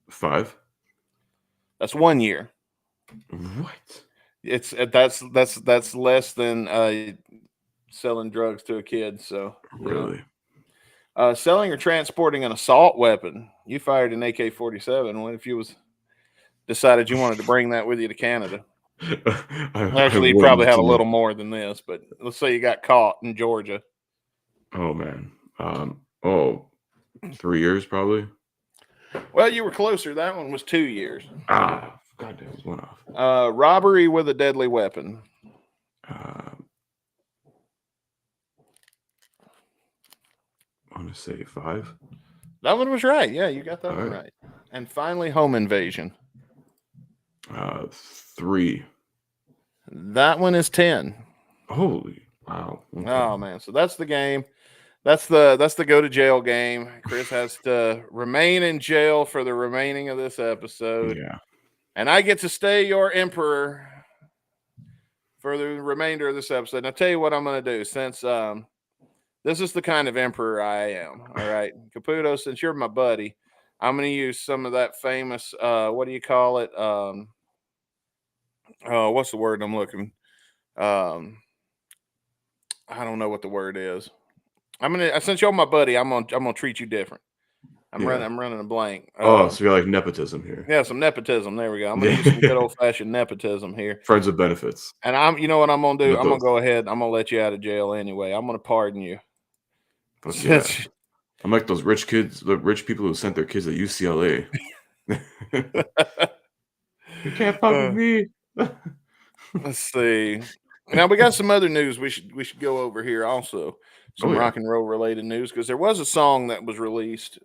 5. That's 1 year. What? It's that's less than selling drugs to a kid. So Really? selling or transporting an assault weapon. You fired an AK-47. What if you was decided you wanted to bring that with you to Canada? I Actually, you wouldn't. probably It's have a a little. little more than this, but let's say you got caught in Georgia. Oh man. 3 years probably. Well, you were closer. That one was 2 years. Goddamn, it's one off. Robbery with a deadly weapon. Uh, I want to say 5. That one was right. Yeah, you got that All one right. right. And finally, home invasion. 3. That one is 10. Holy wow. Okay. Oh man, so that's the game. That's the go to jail game. Chris has to remain in jail for the remaining of this episode, Yeah. and I get to stay your emperor for the remainder of this episode. And I'll tell you what I'm going to do since this is the kind of emperor I am. All right, Caputo, since you're my buddy, I'm going to use some of that famous what do you call it? Oh, what's the word I'm looking? Um, I don't know what the word is. I'm gonna since you're my buddy, I'm gonna treat you different. Yeah. I'm running a blank. Oh, so you're like nepotism here. Yeah, some nepotism. There we go. I'm gonna use some good Yeah. old fashioned nepotism here. Friends with benefits. And you know what I'm gonna do? With I'm gonna those. go ahead. I'm gonna let you out of jail anyway. I'm gonna pardon you. Fuck yeah. I'm like those rich kids, the rich people who sent their kids to UCLA. You can't fuck with Uh, me. let's see. Now we got some other news we should go over here also. Oh Some yeah. rock and roll related news because there was a song that was released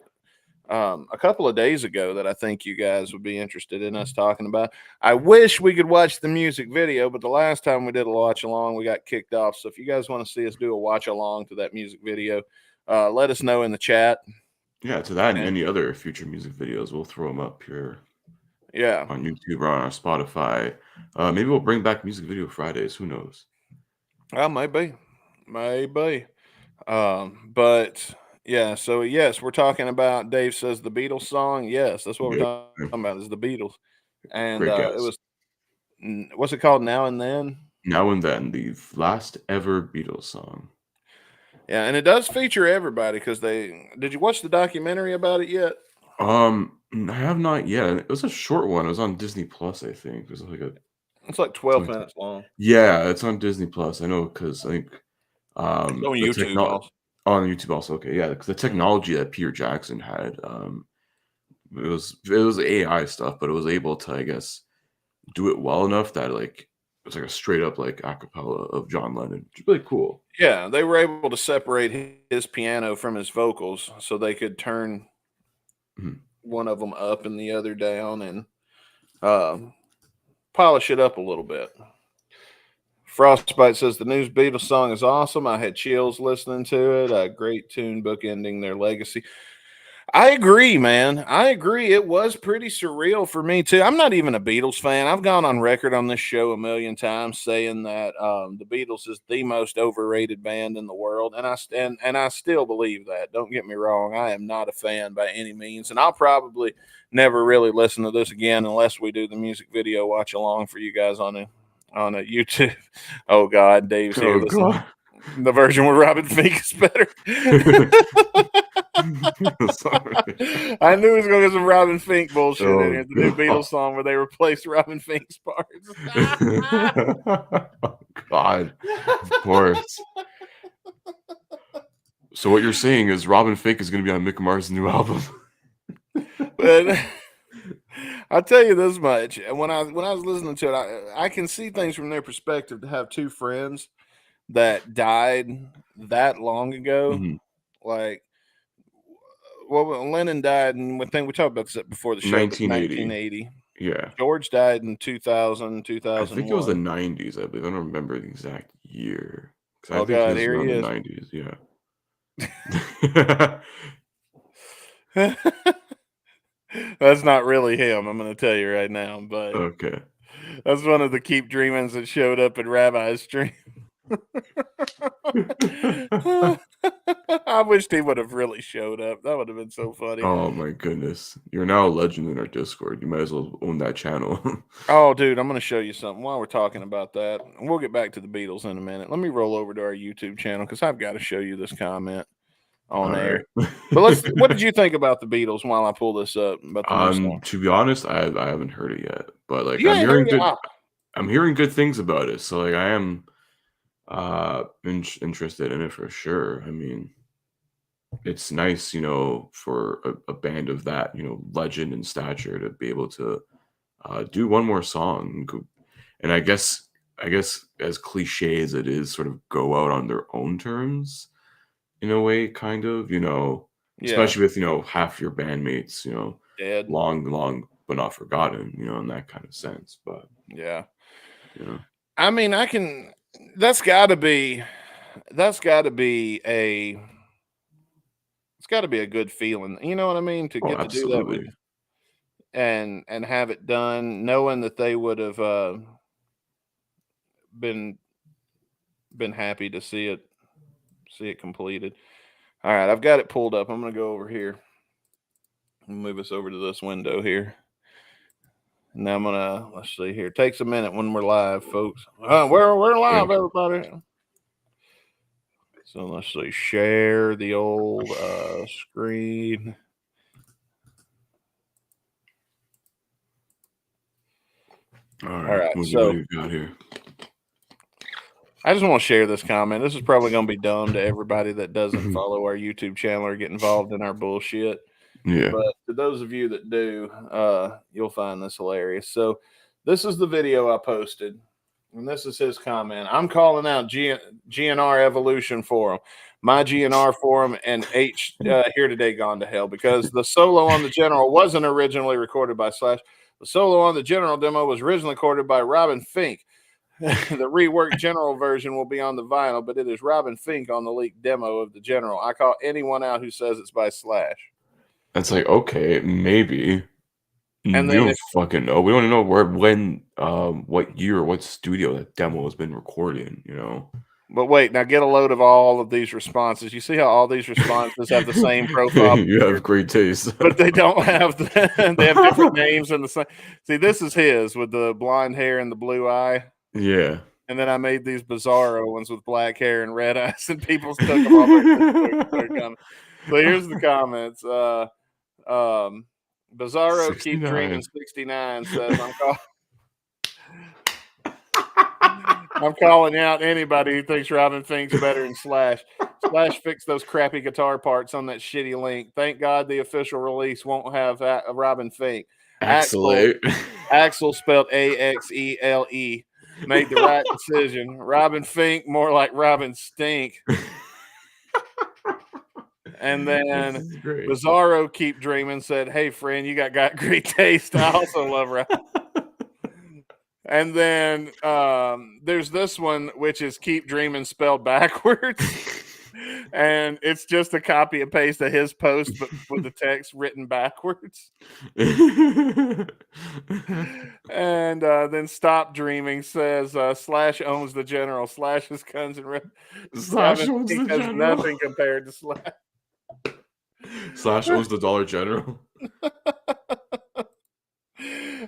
a couple of days ago that I think you guys would be interested in us talking about. I wish we could watch the music video, but the last time we did a watch along, we got kicked off. So if you guys want to see us do a watch along to that music video, let us know in the chat. Yeah, to that and And any other future music videos, we'll throw them up here yeah, on YouTube or on our Spotify. Maybe we'll bring back Music Video Fridays. Who knows? well, maybe. But yeah, so yes, we're talking about Dave says the Beatles song. Yes, that's what we're Yep. talking about is the Beatles. And Great it guess. was what's it called Now and Then? Now and Then, the last ever Beatles song. Yeah, and it does feature everybody because they did you watch the documentary about it yet? I have not yet. It was a short one. It was on Disney Plus, I think. It was like a It's like it's 12 only minutes long. yeah, it's on Disney Plus. I know because I think It's on the YouTube techno also. on YouTube also. Okay, yeah, because the technology that Peter Jackson had, it was AI stuff, but it was able to, I guess, do it well enough that like it's like a straight up like acapella of John Lennon. Which is really cool. Yeah, they were able to separate his piano from his vocals so they could turn Mhm. one of them up and the other down and um, polish it up a little bit. Frostbite says the news Beatles song is awesome. I had chills listening to it. A great tune bookending their legacy. I agree, man. I agree. It was pretty surreal for me too. I'm not even a Beatles fan. I've gone on record on this show a million times saying that the Beatles is the most overrated band in the world, and I still believe that. Don't get me wrong. I am not a fan by any means, and I'll probably never really listen to this again unless we do the music video watch along for you guys on a YouTube. Oh God, Dave's here. Oh Listen, god. the version with Robin Fink is better. Sorry. I knew he was going to get some Robin Fink bullshit in Oh here. The new god. Beatles song where they replaced Robin Fink's parts. Oh god. Of course. So what you're saying is Robin Fink is gonna be on Mick Mars' new album. But I'll tell you this much: when I was listening to it, I can see things from their perspective. To have two friends that died that long ago, Mhm. like well, Lennon died, and we think we talked about this before the show, but 1980. 1980. Yeah. George died in 2000, I think it was the 2001. 90s, I believe. I don't remember the exact year. 'Cause I Oh think he God, was here he around the is. 90s, yeah. That's not really him, I'm gonna tell you right now, but Okay. that's one of the keep dreamings that showed up in Rabbi's dream. I wished he would have really showed up. That would have been so funny. Oh my goodness. You're now a legend in our Discord. You might as well own that channel. Oh, dude, I'm gonna show you something while we're talking about that. And we'll get back to the Beatles in a minute. Let me roll over to our YouTube channel because I've got to show you this comment on All air. right. But what did you think about the Beatles while I pull this up about the new song? To be honest, I haven't heard it yet, but like You ain't heard it? Ah, I'm hearing good things about it. So like I am interested in it for sure. I mean, it's nice, for a band of that, legend and stature to be able to do one more song. And I guess as cliche as it is, sort of go out on their own terms in a way, kind of, yeah, especially with, half your bandmates, dead. long but not forgotten, in that kind of sense. But, Yeah. you know, I mean, I can. That's got to be. That's got to be a. It's got to be a good feeling. You know what I mean? To oh, get to do that with absolutely. and have it done, knowing that they would have been happy to see it completed. All right, I've got it pulled up. I'm gonna go over here and move us over to this window here. And now I'm gonna let's see here. It takes a minute when we're live, folks. We're Yeah. live, everybody. So let's see. Share the old screen. All All right. right. What do So you got here? I just want to share this comment. This is probably going to be dumb to everybody that doesn't follow our YouTube channel or get involved in our bullshit. Yeah. But to those of you that do, you'll find this hilarious. So this is the video I posted, and this is his comment. I'm calling out GNR Evolution Forum, my GNR forum, and H here today gone to hell because the solo on the General wasn't originally recorded by Slash. The solo on the General demo was originally recorded by Robin Fink. The reworked General version will be on the vinyl, but it is Robin Fink on the leaked demo of the General. I call anyone out who says it's by Slash. That's like, okay, maybe. And We then don't fucking know. We don't know what year, what studio that demo has been recorded in. But wait, now get a load of all of these responses. You see how all these responses have the same profile You picture, have great taste. but they don't have they have different names and the same. See, this is his with the blonde hair and the blue eye. Yeah. And then I made these bizarro ones with black hair and red eyes, and people took them on their Facebook and started commenting. So here's the comments. Bizarro keep dreaming 69. 69 says I'm calling out anybody who thinks Robin Fink's better than Slash. Slash fixed those crappy guitar parts on that shitty link. Thank God the official release won't have Robin Fink. Axel Excellent. spelled Axele made the right decision. Robin Fink more like Robin Stink. And This then is great. Bizarro keep dreaming said, "Hey friend, you got great taste. I also love Robin." And then there's this one, which is keep dreaming spelled backwards. And it's just a copy and paste of his post, but with the text written backwards. And then Stop Dreaming says Slash owns the General. Slash's guns and Slash owns He the has general. nothing compared to Slash. Slash owns the Dollar General.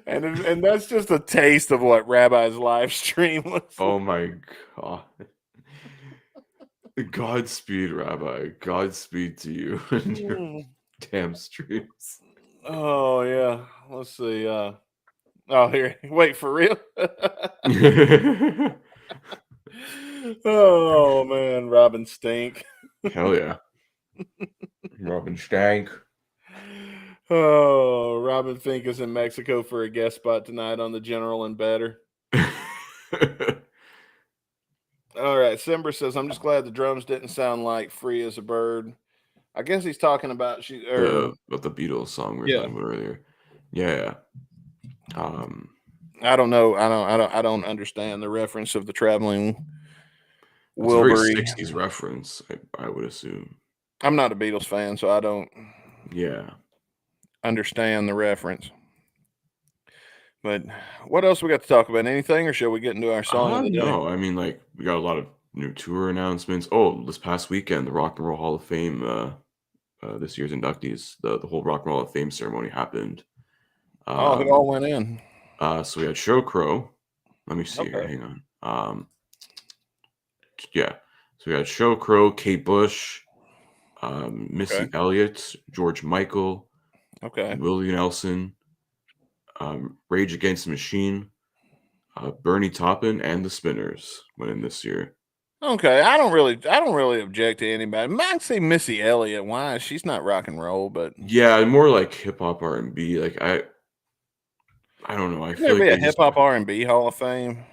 And that's just a taste of what Rabbi's live stream looks like. Oh my god. Godspeed, Rabbi. Godspeed to you and your damn streams. Oh yeah. Let's see. Oh here. Wait, for real? Oh man, Robin Stink. Hell yeah. Robin Stank. Oh, Robin Fink is in Mexico for a guest spot tonight on the General and Better. All right, Simber says, "I'm just glad the drums didn't sound like Free as a Bird." I guess he's talking about the Beatles song we were yeah. talking about earlier. Yeah. I don't know. I don't understand the reference of the traveling It's a very Wilbury. 60s reference, I would assume. I'm not a Beatles fan, so I don't. Yeah. understand the reference. But what else we got to talk about? Anything, or shall we get into our song of the day? No, I mean, like, we got a lot of new tour announcements. Oh, this past weekend, the Rock and Roll Hall of Fame, this year's inductees, the whole Rock and Roll Hall of Fame ceremony happened. Oh, who Um, all went in? so we had Show Crow. Let me see here. Okay. Hang on. Yeah. So we had Show Crow, Kate Bush, Okay. Missy Elliott, George Michael, Okay. Willie Nelson, Rage Against the Machine, Bernie Taupin, and the Spinners went in this year. Okay. I don't really object to anybody. Might say Missy Elliott. Why? She's not rock and roll, but Yeah, more like hip hop R&B. Like I don't know. I can there feel like be a they hip just hop R&B Hall of Fame?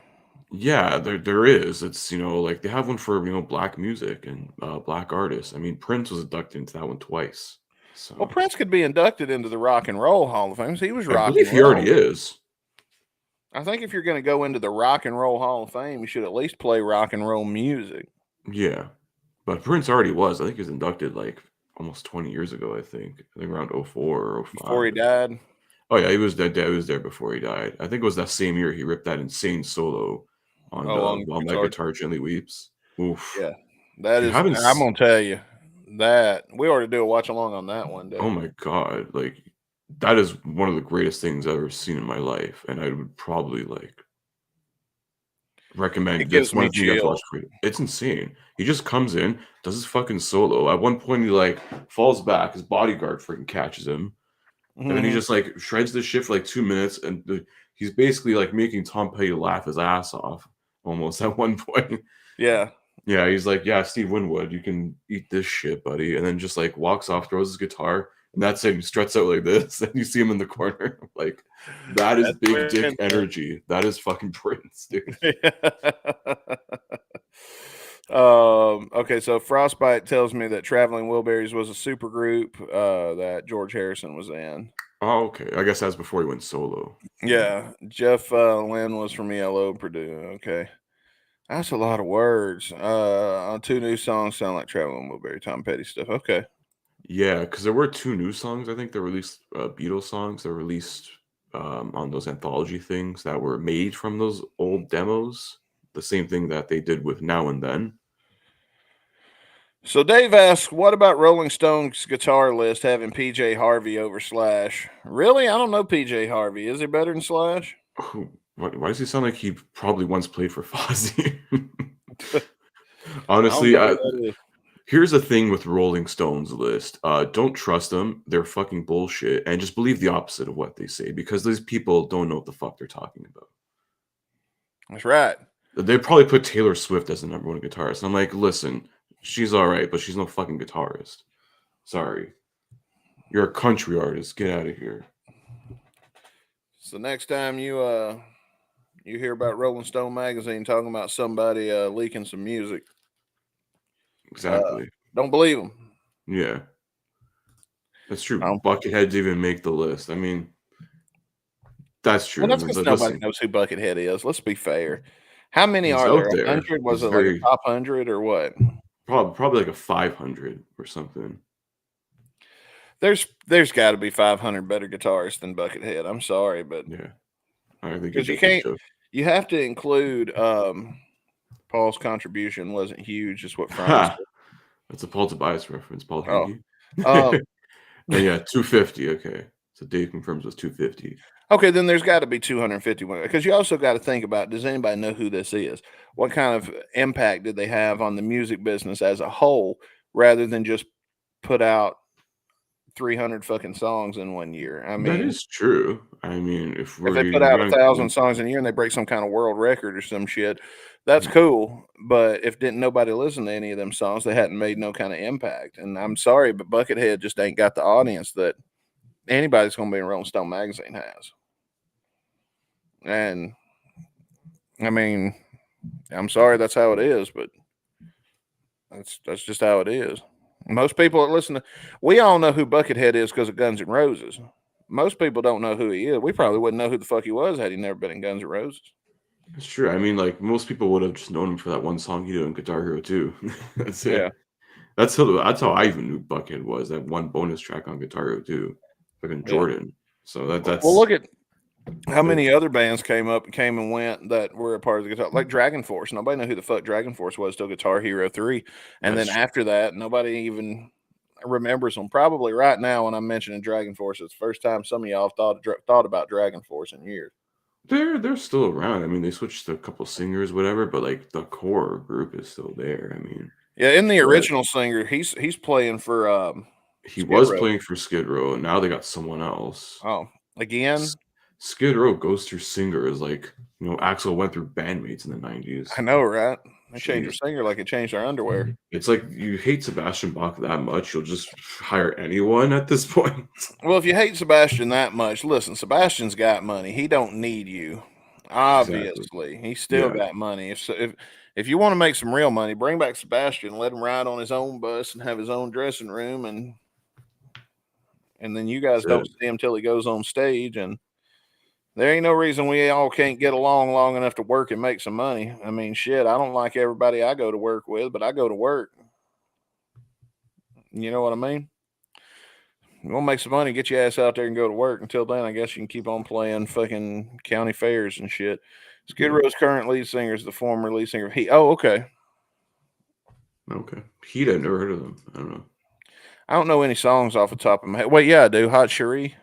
yeah, there is. It's like they have one for black music and black artists. I mean, Prince was inducted into that one twice. Well, So Prince could be inducted into the Rock and Roll Hall of Fame. He was I rock believe and he already roll. is. I think if you're going to go into the Rock and Roll Hall of Fame, you should at least play rock and roll music. Yeah. But Prince already was. I think he was inducted like almost 20 years ago, I think around '04 or Before he '05. died. Oh yeah, he was dead. He was there before he died. I think it was that same year he ripped that insane solo on Oh, on While My guitar. Guitar Gently Weeps. Oof. Yeah, If that you is. haven't I'm gonna tell you that we ought to do a watch along on that one oh day. my god, like that is one of the greatest things I've ever seen in my life, and I would probably like It recommend gives that's me one thing you have to watch. chills. It's insane. He just comes in, does his fucking solo. At one point, he like falls back. His bodyguard freaking catches him, and then he Hmm. just like shreds the shit for like 2 minutes, and he's basically like making Tom Petty laugh his ass off almost at one point. Yeah, Yeah, he's like, "Yeah, Steve Winwood, you can eat this shit, buddy," and then just like walks off, throws his guitar, and that's it. He struts out like this, and you see him in the corner. Like that is that's big dick Prince. energy. That is fucking Prince, dude. Okay, so Frostbite tells me that Traveling Wilburys was a super group that George Harrison was in. Oh, okay. I guess that's before he went solo. Yeah. Yeah, Jeff Lynne was from ELO Purdue. Okay, that's a lot of words. Two new songs sound like Traveling Wilbury, Tom Petty stuff. Okay. Yeah, because there were two new songs. I think they released Beatles songs. They released on those anthology things that were made from those old demos. The same thing that they did with Now and Then. So Dave asks, "What about Rolling Stone's guitar list having PJ Harvey over Slash?" Really, I don't know PJ Harvey. Is he better than Slash? Oh, why does he sound like he probably once played for Fozzy? I don't Honestly, know who that is. here's the thing with Rolling Stones list. Don't trust them. They're fucking bullshit. And just believe the opposite of what they say because these people don't know what the fuck they're talking about. That's right. They probably put Taylor Swift as the number one guitarist. And I'm like, listen, she's all right, but she's no fucking guitarist. Sorry. You're a country artist. Get out of here. So next time you hear about Rolling Stone magazine talking about somebody leaking some music, uh, Exactly. don't believe them. Yeah, that's true. Um, Buckethead didn't even make the list. I mean, that's well, true. I that's mean, because nobody listen, knows who Buckethead is. Let's be fair. How many he's are out there? A there. hundred? Was He's it like very a top 100 or what? probably like a 500 or something. There's got to be 500 better guitarists than Buckethead. I'm sorry, but Yeah, I think you're because you definitely can't, joking. you have to include Paul's contribution wasn't huge, is what Frank Ha! said. That's a Paul Tobias reference. Paul Oh, Higgy. um, And yeah, 250. Okay, so Dave confirms it's 250. okay, then there's got to be 251 because you also got to think about, does anybody know who this is? What kind of impact did they have on the music business as a whole, rather than just put out 300 fucking songs in one year? I That mean, is true. I mean, if if we're they put even out gonna go 1,000 into songs in a year and they break some kind of world record or some shit, that's mm, cool. But if didn't nobody listen to any of them songs, they hadn't made no kind of impact. And I'm sorry, but Buckethead just ain't got the audience that anybody's going to be in Rolling Stone magazine has. And I mean, I'm sorry that's how it is, but that's just how it is. Most people that listen to, we all know who Buckethead is because of Guns N' Roses. Most people don't know who he is. We probably wouldn't know who the fuck he was had he never been in Guns N' Roses. it's true. I mean, like most people would have just known him for that one song he did on Guitar Hero 2. That's Yeah. it. That's how I even knew Buckhead was, that one bonus track on Guitar Hero 2, fucking Yeah. Jordan. So Well, that's look at how it many other bands came and went that were a part of the guitar, like Dragon Force. Nobody knew who the fuck Dragon Force was till Guitar Hero 3. And then that's after that, nobody even remembers them. Probably right now when I'm mentioning Dragon Force, it's the first time some of y'all have thought about Dragon Force in years. they're still around. I mean, they switched to a couple singers, whatever, but, like, the core group is still there. I mean, Yeah, in the but original singer, he's playing for he Skid was Row. playing for Skid Row, and now they got someone else. Oh, S again? Skid Row goes through singers, like, Axl went through bandmates in the I 90s. know, right? They changed Jeez. their singer like it changed their underwear. It's like you hate Sebastian Bach that much, you'll just hire anyone at this point. Well, if you hate Sebastian that much, listen, Sebastian's got money. He don't need you. Exactly. Obviously, he's still Yeah, got money. If you want to make some real money, bring back Sebastian, let him ride on his own bus and have his own dressing room, and then you guys that's don't it. see him till he goes on stage. And there ain't no reason we all can't get along long enough to work and make some money. I mean, shit, I don't like everybody I go to work with, but I go to work. You know what I mean? You want to make some money, get your ass out there and go to work. Until then, I guess you can keep on playing fucking county fairs and shit. Skid Yeah, Row's current lead singer is the former lead singer of Heat. Oh, okay. okay. Heat, I've never heard of them. I don't know. I don't know any songs off the top of my head. Wait, yeah, I do. Hot Cherie.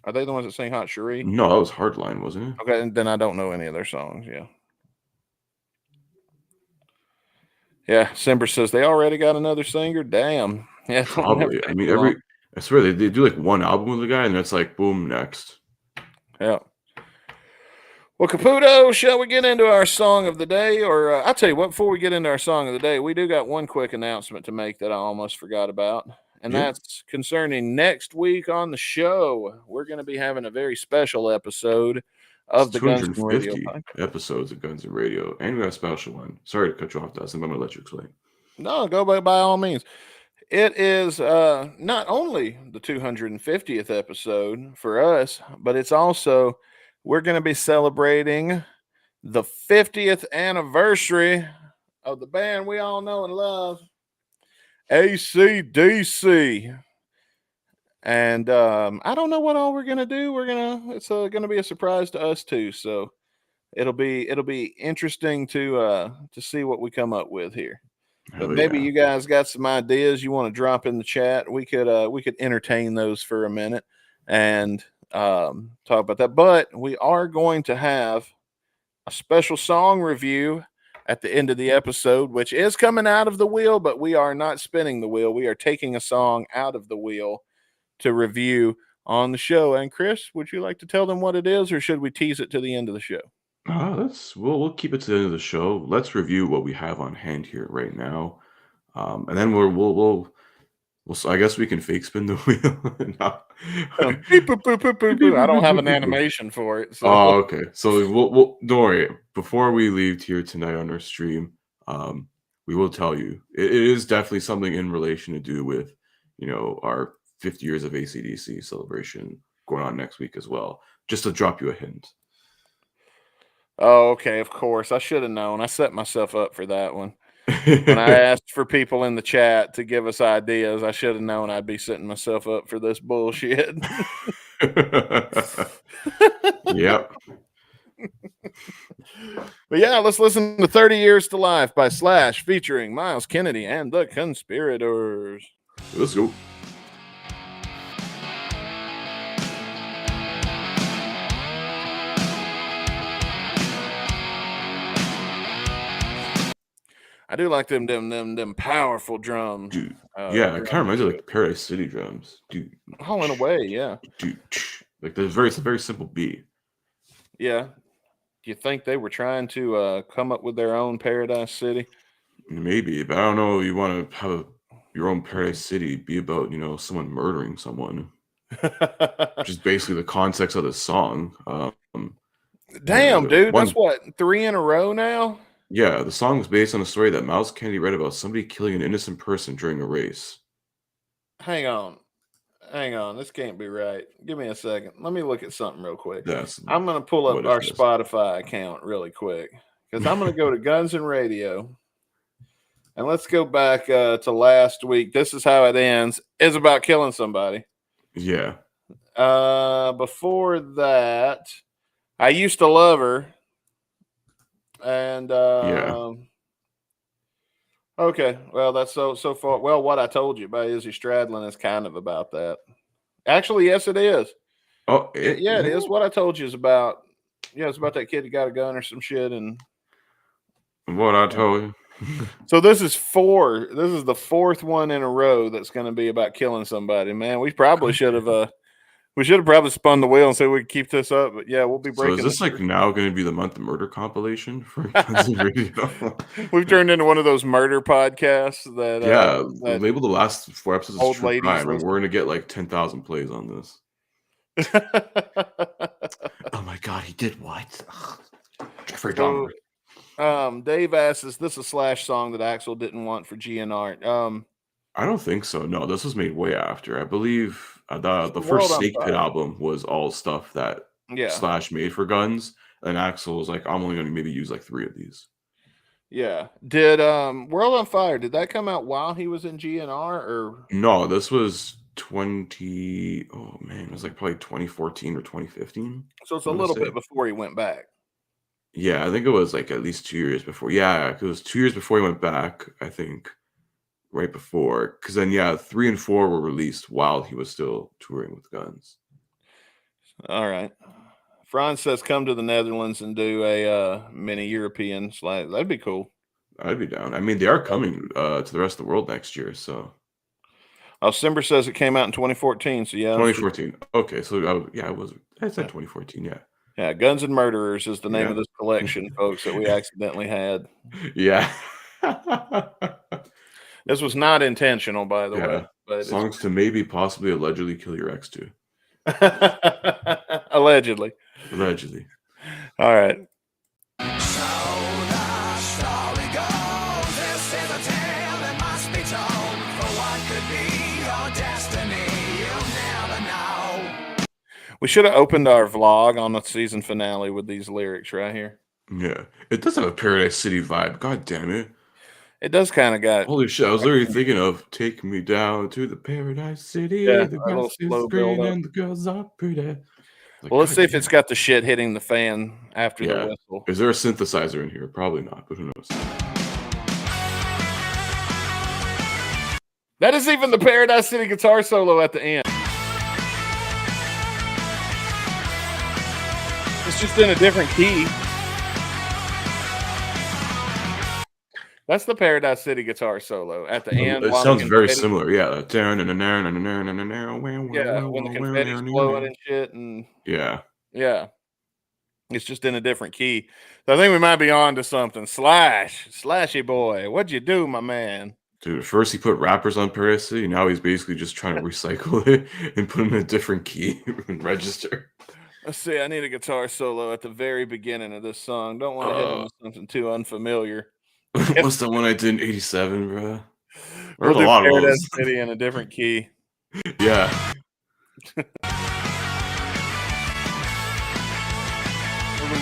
Are they the ones that sing Hot Cherie? No, that was Hardline, wasn't it? Okay, and then I don't know any of their songs. Yeah. Yeah. Simber says they already got another singer. Damn. Yeah, it don't never Probably. I take mean, too long. I swear they do, like, one album with the guy, and it's like, boom, next. Yeah. Well, Caputo, shall we get into our song of the day? Or I'll tell you what, before we get into our song of the day, we do got one quick announcement to make that I almost forgot about. And Yeah. that's concerning next week on the show. We're going to be having a very special episode It's of the Guns and Radio 250 podcast. episodes of Guns N' Radio, and we got a special one. Sorry to cut you off, Dustin, but I'm gonna let you explain. No, go by all means. It is not only the 250th episode for us, but it's also, we're going to be celebrating the 50th anniversary of the band we all know and love, AC/DC. And I don't know what all we're gonna do. It's gonna be a surprise to us too. So it'll be interesting to see what we come up with here. But Hell maybe yeah. you guys got some ideas you want to drop in the chat. We could entertain those for a minute and talk about that. But we are going to have a special song review at the end of the episode, which is coming out of the wheel, but we are not spinning the wheel. We are taking a song out of the wheel to review on the show. And Chris, would you like to tell them what it is, or should we tease it to the end of the show? That's we'll keep it to the end of the show. Let's review what we have on hand here right now, and then so I guess we can fake spin the wheel. No. Beep, boop, boop, boop, boop, boop. I don't have an animation for it, so Oh, okay. So we'll don't worry. Before we leave here tonight on our stream, we will tell you it is definitely something in relation to do with our 50 years of ACDC celebration going on next week as well. Just to drop you a hint. oh, okay, of course. I should have known. I set myself up for that one. When I asked for people in the chat to give us ideas, I should have known I'd be setting myself up for this bullshit. Yep. But yeah, let's listen to 30 Years to Life by Slash featuring Myles Kennedy and the Conspirators. Let's go. I do like them powerful drums. Dude. Yeah, it kind of reminds me of like Paradise City drums. Dude. Oh, in a way, yeah. Dude. Like it's a very simple beat. Yeah. Do you think they were trying to come up with their own Paradise City? Maybe, but I don't know. You want to have your own Paradise City be about, someone murdering someone, which is basically the context of the song. Damn, And dude, that's what, 3 in a row now? yeah, the song is based on a story that Myles Kennedy read about somebody killing an innocent person during a race. Hang on. This can't be right. Give me a second. Let me look at something real quick. That's I'm going to pull up what our it is. Spotify account really quick because I'm going to go to Guns and Radio. And let's go back to last week. This is how it ends. It's about killing somebody. Yeah. Before that, I used to love her. And Yeah. okay, well, that's so far. Well, what I told you about Izzy Stradlin is kind of about that. Actually, yes, it is. Oh, Yeah, it is. What I told you is about. Yeah, it's about that kid who got a gun or some shit, and what I told you. so this is 4. This is the 4th one in a row that's going to be about killing somebody. Man, we probably should have. We should have probably spun the wheel and said we could keep this up. But yeah, we'll be So is breaking this like now going to be the month of murder compilation for Guns N' Radio? We've turned into one of those murder podcasts Yeah, that label the last 4 episodes as old true ladies crime, and we're listen. gonna get like 10,000 plays on this. Oh my god, he did what? Jeffrey So, Dahmer. Dave asks, "Is this a Slash song that Axl didn't want for GNR?" I don't think so. No, this was made way after. I believe the World first on Snake Pit Fire. album was all stuff that Yeah, Slash made for Guns, and Axl was like, "I'm only gonna maybe use like 3 of these." yeah. Did World on Fire? Did that come out while he was in GNR or? No, this was 20. Oh man, it was like probably 2014 or 2015. So it's I a want to little bit say. before he went back. Yeah, I think it was like at least 2 years before. Yeah, it was 2 years before he went back. I think right before, because then yeah, 3 and 4 were released while he was still touring with Guns. All right. Franz says, "Come to the Netherlands and do a mini European slide. That'd be cool." I'd be down. I mean, they are coming to the rest of the world next year, so Oh, Simber says it came out in 2014. So yeah, 2014. Okay, so yeah, I said yeah, 2014. Yeah, yeah. Guns and Murderers is the name yeah, of this collection, folks, that we accidentally had. yeah, This was not intentional, by the way, yeah. but it's Songs to maybe, possibly, allegedly kill your ex to. allegedly. Allegedly. All right. So the story goes, this is a tale that must be told. For what could be your destiny, you'll never know. We should have opened our vlog on the season finale with these lyrics right here. Yeah, it does have a Paradise City vibe. God damn it. It does kind of got Holy shit, I was literally thinking of "Take Me Down to the Paradise City, yeah, the a little grass is slow build green up. and the girls are pretty." Like, Well, let's god see if it's damn. got the shit hitting the fan after the Yeah. whistle. Is there a synthesizer in here? Probably not, but who knows? That is even the Paradise City guitar solo at the end. It's just in a different key. That's the Paradise City guitar solo at the end. It While the sounds very confetti, similar, yeah. yeah, when the confetti's blowing and shit, and Yeah. yeah, it's just in a different key. So I think we might be on to something. Slashy boy, what'd you do, my man? Dude, first he put rappers on Paradise City, now he's basically just trying to recycle it and put it in a different key and register. Let's see. I need a guitar solo at the very beginning of this song. Don't want to hit Uh, into something too unfamiliar. what's the one I did in '87, bro? We'll There's a do lot of Paradise those. City in a different key. Yeah. A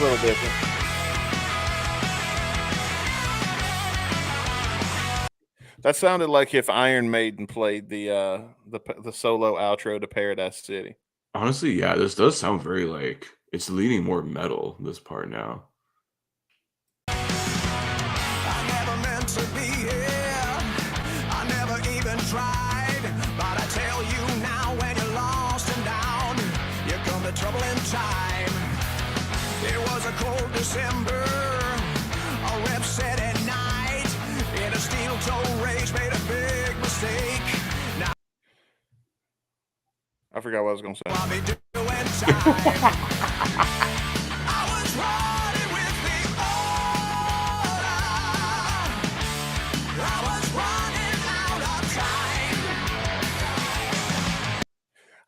little different. That sounded like if Iron Maiden played the solo outro to Paradise City. Honestly, yeah, this does sound very like it's leaning more metal, this part now. I never meant to be here. I never even tried. But I tell you now, when you're lost and down, you come to trouble in time. It was a cold December, a rep set at night. In a steel toe race, made a big mistake. Now I forgot what I was going to say. I'll be doing time. I was running with the order. I was running out of time.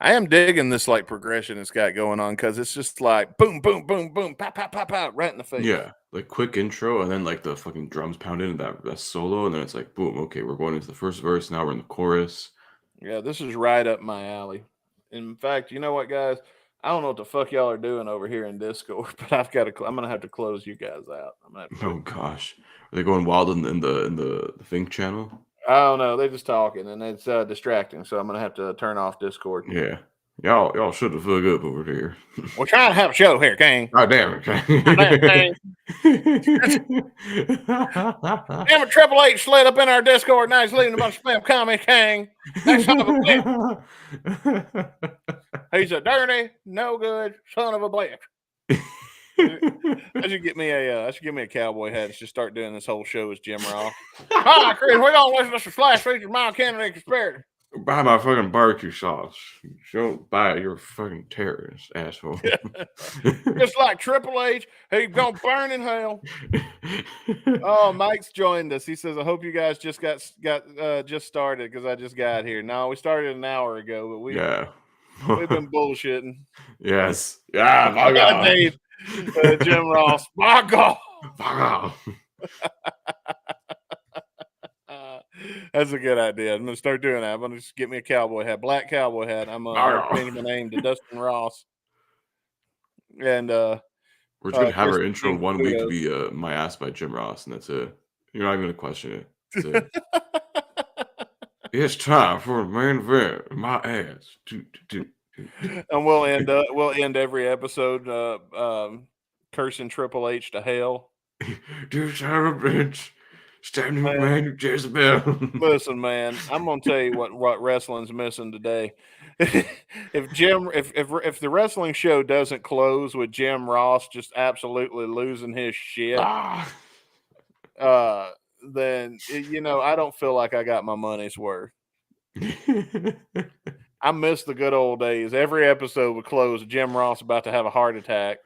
I am digging this like progression it's got going on because it's just like boom, boom, boom, boom, pop, pop, pop, pop, right in the face. Yeah, like quick intro and then like the fucking drums pound into that solo, and then it's like boom, okay, we're going into the first verse, now we're in the chorus. Yeah, this is right up my alley. In fact, you know what, guys? I don't know what the fuck y'all are doing over here in Discord, but I'm gonna have to close you guys out. I'm gonna have to Oh gosh, are they going wild in the Think channel? I don't know. They're just talking and it's distracting. So I'm gonna have to turn off Discord. Yeah, y'all shut the fuck up over here. We're trying to have a show here, King. God damn Damn, Damn it, Triple H slid up in our Discord. Now he's leaving a bunch of spam comment, King. That son of a bitch. He's a dirty, no good son of a bitch. I should get me a cowboy hat and just start doing this whole show as Jim Ross. Hi, Chris. We're gonna listen to some Slash features Myles Kennedy and Conspirators. Buy my fucking barbecue sauce. Don't buy it. You're a fucking terrorist, asshole. Just like Triple H, he's gonna burn in hell. Oh, Mike's joined us. He says, "I hope you guys just got started because I just got here." No, we started an hour ago, but we've been bullshitting. Yes. Yeah. My God. Dave, Jim Ross. My God. That's a good idea. I'm gonna start doing that. I'm gonna just get me a cowboy hat, black cowboy hat. I'm gonna change my name to Dustin Ross. And we're just gonna have our intro King 1 week to be "My Ass" by Jim Ross, and that's it. You're not even gonna question it. It's time for a main event. My ass. And we'll end every episode cursing Triple H to hell. Dude, son of a bitch. Standing man, Jezebel. Listen, man, I'm gonna tell you what wrestling's missing today. if the wrestling show doesn't close with Jim Ross just absolutely losing his shit, then I don't feel like I got my money's worth. I miss the good old days. Every episode would close with Jim Ross about to have a heart attack.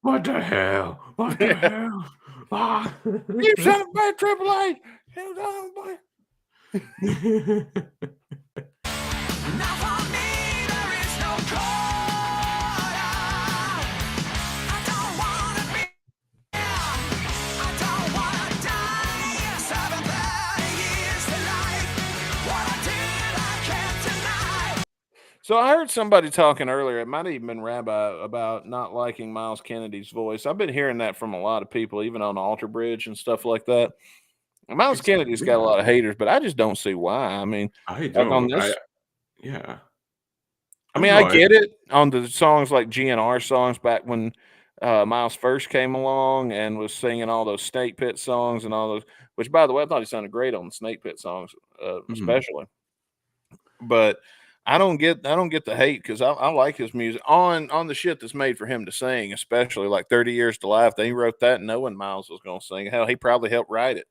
What the hell? What the hell? You son of a bitch, Triple H! You son of a bitch! Now for me there is no quarter. I don't wanna be here. I don't wanna die. 730 years to life. What I did I can't deny. So I heard somebody talking earlier, it might have even been Rabbi, about not liking Myles Kennedy's voice. I've been hearing that from a lot of people, even on Alter Bridge and stuff like that. Myles Kennedy's got a lot of haters, but I just don't see why. I mean, I don't. on this, I mean, I get it on the songs like GNR songs back when Myles first came along and was singing all those Snake Pit songs and all those, which by the way, I thought he sounded great on the Snake Pit songs, especially. But I don't get the hate because I like his music on the shit that's made for him to sing, especially like 30 Years to Life. They wrote that knowing Myles was going to sing. Hell, he probably helped write it.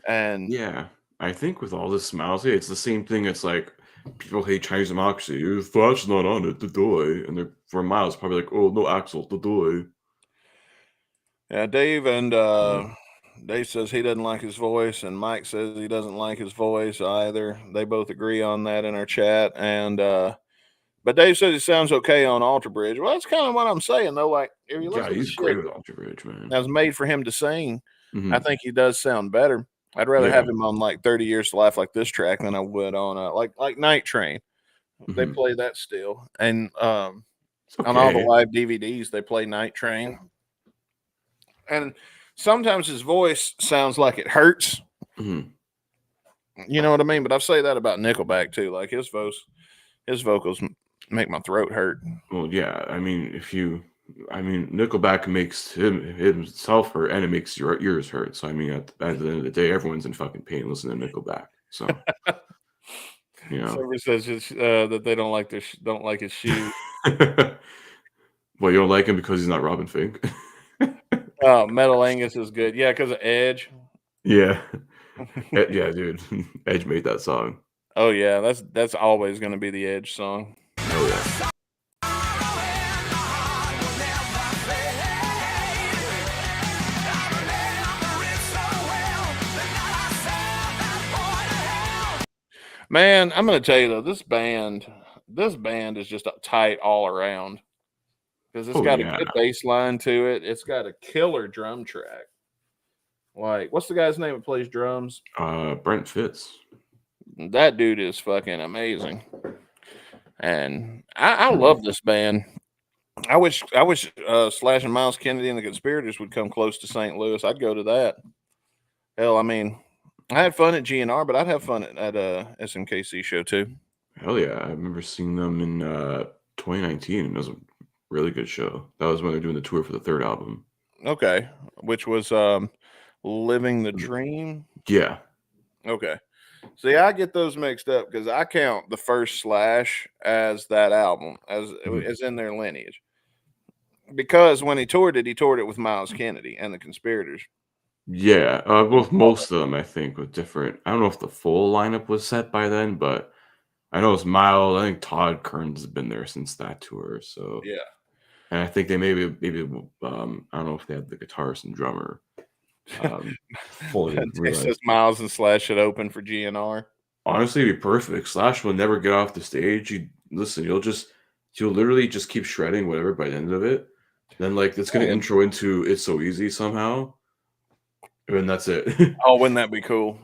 And yeah, I think with all this Myles, it's the same thing. It's like people hate Chinese democracy. The flash's not on it, the doy, and they're for Myles probably like, oh no, Axel, the doy. Yeah, Dave Dave says he doesn't like his voice, and Mike says he doesn't like his voice either. They both agree on that in our chat. And but Dave says he sounds okay on Alter Bridge. Well, that's kind of what I'm saying, though. Like, if you listen, he's great with Alter Bridge, man. That was made for him to sing. I think he does sound better. I'd rather have him on like 30 Years to Life like this track than I would on like Night Train. They play that still, and on all the live DVDs they play Night Train. And sometimes his voice sounds like it hurts. You know what I mean? But I say that about Nickelback too. Like his vocals make my throat hurt. Well, yeah. I mean, Nickelback makes himself hurt, and it makes your ears hurt. So I mean, at the end of the day, everyone's in fucking pain listening to Nickelback. So Silver says that they don't like his shoes. Well, you don't like him because he's not Robin Fink. Metal Angus is good. Yeah, because of Edge. Yeah. Yeah, dude. Edge made that song. Oh yeah, that's always going to be the Edge song. Oh yeah. Man, I'm going to tell you though, this band is just tight all around. Because it's got a good bass line to it. It's got a killer drum track. Like, what's the guy's name that plays drums? Brent Fitz. That dude is fucking amazing. And I love this band. I wish Slash and Myles Kennedy and the Conspirators would come close to St. Louis. I'd go to that. Hell, I mean, I had fun at GNR, but I'd have fun at SMKC show too. Hell yeah. I remember seeing them in 2019. It was a really good show. That was when they're doing the tour for the third album. Okay, which was Living the Dream. Yeah. Okay. See, I get those mixed up because I count the first Slash as that album, as in their lineage. Because when he toured it with Myles Kennedy and the Conspirators. Yeah. Well, most of them, I think, with different. I don't know if the full lineup was set by then, but I know it's Miles. I think Todd Kearns has been there since that tour. So Yeah. And I think they maybe I don't know if they had the guitarist and drummer. Fully It realized. says Myles and Slash should open for GNR. Honestly, it'd be perfect. Slash will never get off the stage. You'll literally just keep shredding whatever by the end of it. Then it's gonna intro into It's So Easy somehow. And that's it. Oh, wouldn't that be cool?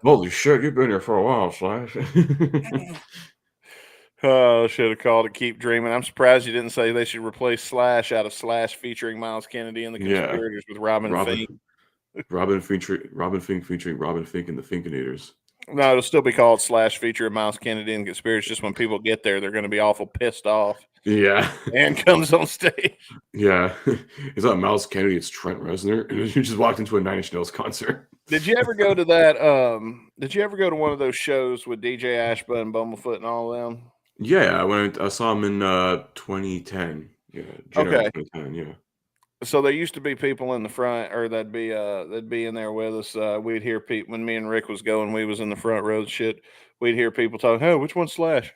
Holy shit, you've been here for a while, Slash. Oh, should have called it Keep Dreaming. I'm surprised you didn't say they should replace Slash out of Slash featuring Myles Kennedy and the Conspirators with Robin Fink. Robin Fink featuring Robin Fink and the Finkinators. No, it'll still be called Slash featuring Myles Kennedy and Conspirators. Just when people get there, they're going to be awful pissed off. Yeah. And comes on stage. Yeah. It's not Myles Kennedy, it's Trent Reznor. And you just walked into a Nine Inch Nails concert. Did you ever go to that? Did you ever go to one of those shows with DJ Ashba and Bumblefoot and all of them? Yeah, I saw him in 2010. Yeah. Okay. 2010, yeah. So there used to be people in the front, or they'd be in there with us. We'd hear people when me and Rick was going. We was in the front row. Shit, we'd hear people talking. Hey, which one's Slash?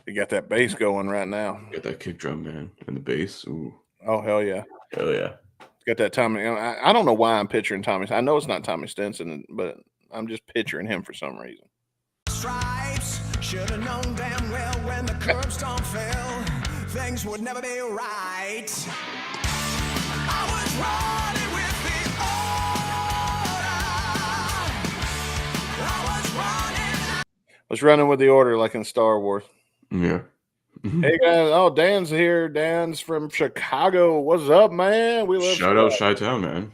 You got that bass going right now. Got that kick drum, man, and the bass. Ooh. Oh hell yeah! Hell yeah! Got that Tommy. I don't know why I'm picturing Tommy. I know it's not Tommy Stinson, but I'm just picturing him for some reason. Stripes should have known damn well when the curbstone fell, things would never be right. I was running with the order. I was running with the order like in Star Wars. Yeah. Hey guys, Dan's here. Dan's from Chicago. What's up, man? We love Shout out Chi-Town, man.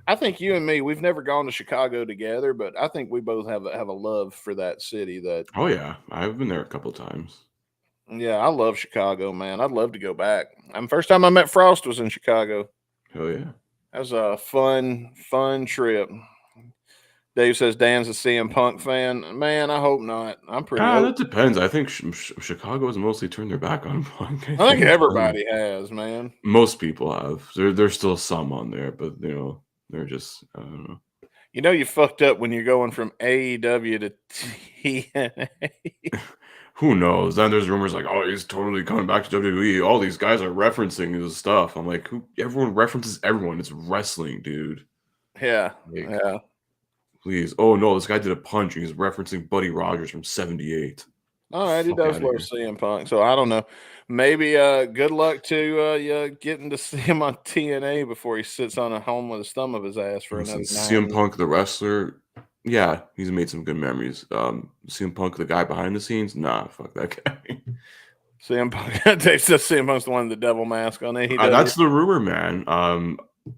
I think you and me, we've never gone to Chicago together, but I think we both have a love for that city. Oh yeah, I've been there a couple times. Yeah, I love Chicago, man. I'd love to go back. First time I met Frost was in Chicago. Hell yeah. That was a fun trip. Dave says Dan's a CM Punk fan. Man, I hope not. I'm pretty. That depends. I think Chicago has mostly turned their back on Punk. I think everybody has, man. Most people have. There's still some on there, but they're just I don't know. You fucked up when you're going from AEW to TNA. Who knows? Then there's rumors like, oh, he's totally coming back to WWE. All these guys are referencing his stuff. I'm like, everyone references everyone. It's wrestling, dude. Yeah. Yeah. Please. Oh, no, this guy did a punch. He's referencing Buddy Rogers from 78. All right, he does love CM Punk. So I don't know. Maybe good luck to getting to see him on TNA before he sits on a home with a thumb of his ass for another 9 CM Punk, the wrestler, yeah, he's made some good memories. CM Punk, the guy behind the scenes, nah, fuck that guy. CM Punk, Dave says CM Punk's the one with the devil mask on it. That's the rumor, man.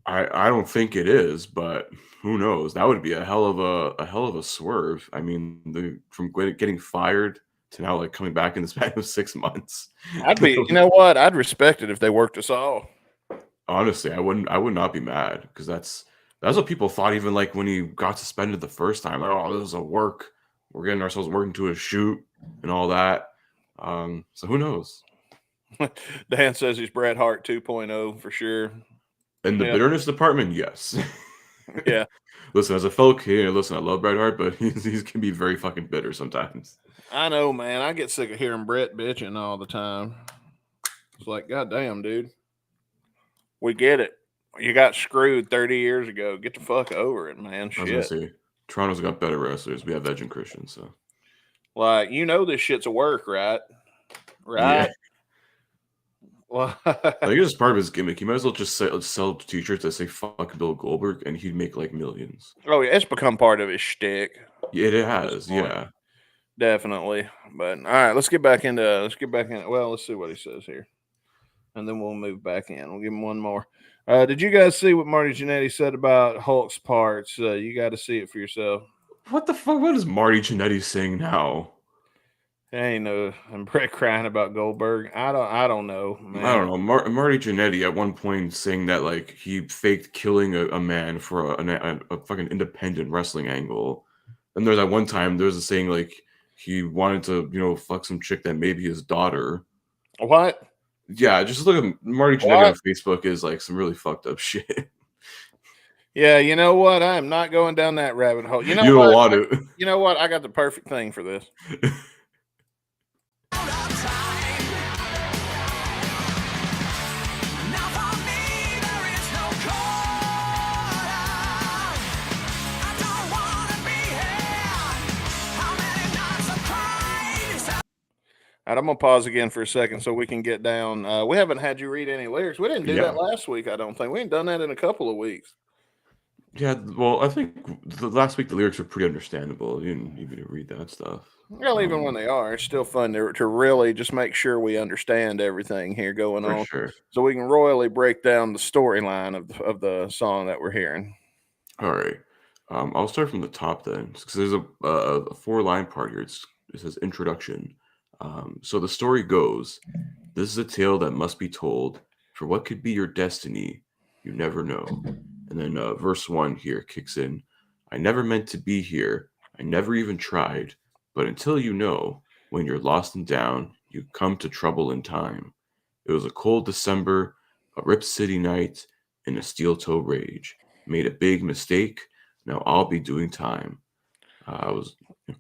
I don't think it is, but who knows? That would be a hell of a swerve. I mean, from getting fired to now coming back in the span of 6 months. You know what? I'd respect it if they worked us all. Honestly, I would not be mad because that's what people thought even when he got suspended the first time. Like, oh, this is a work. We're getting ourselves working to a shoot and all that. So who knows? Dan says he's Bret Hart 2.0 for sure. In the bitterness department, yes. Yeah. Listen, as a fellow Canadian, I love Bret Hart, but he can be very fucking bitter sometimes. I know, man. I get sick of hearing Bret bitching all the time. It's like, goddamn, dude. We get it. You got screwed 30 years ago. Get the fuck over it, man. Shit. I was gonna say, Toronto's got better wrestlers. We have Edge and Christian, so. This shit's a work, right? Right. Well, Like it's part of his gimmick. He might as well just sell t-shirts that say "fuck Bill Goldberg" and he'd make like millions. oh yeah, it's become part of his shtick. Yeah, it At this has. point. Yeah. Definitely. But all right, let's get back into. Well, let's see what he says here, and then we'll move back in. We'll give him one more. Did you guys see what Marty Jannetty said about Hulk's parts? You got to see it for yourself. What the fuck? What is Marty Jannetty saying now? Ain't no, and Brett crying about Goldberg. I don't know, man. I don't know. Marty Jannetty at one point saying that like he faked killing a man for a fucking independent wrestling angle. And there's that one time there was a saying like he wanted to fuck some chick that may be his daughter. What? Yeah, just look at Marty Jannetty on Facebook is like some really fucked up shit. Yeah, you know what? I am not going down that rabbit hole. You know You what? don't want to. You know what? I got the perfect thing for this. All right, I'm gonna pause again for a second so we can get down. We haven't had you read any lyrics. We didn't do that last week. I don't think we ain't done that in a couple of weeks. Yeah, well, I think the last week the lyrics were pretty understandable. You didn't need me to read that stuff. Well, even when they are, it's still fun to really just make sure we understand everything here going on, sure. so we can royally break down the storyline of the song that we're hearing. All right, I'll start from the top then, because there's a 4-line part here. It says introduction. So the story goes, this is a tale that must be told, for what could be your destiny, you never know. And then verse 1 here kicks in. I never meant to be here. I never even tried. But until you know, when you're lost and down, you come to trouble in time. It was a cold December, a Rip City night, in a steel-toe rage. Made a big mistake. Now I'll be doing time.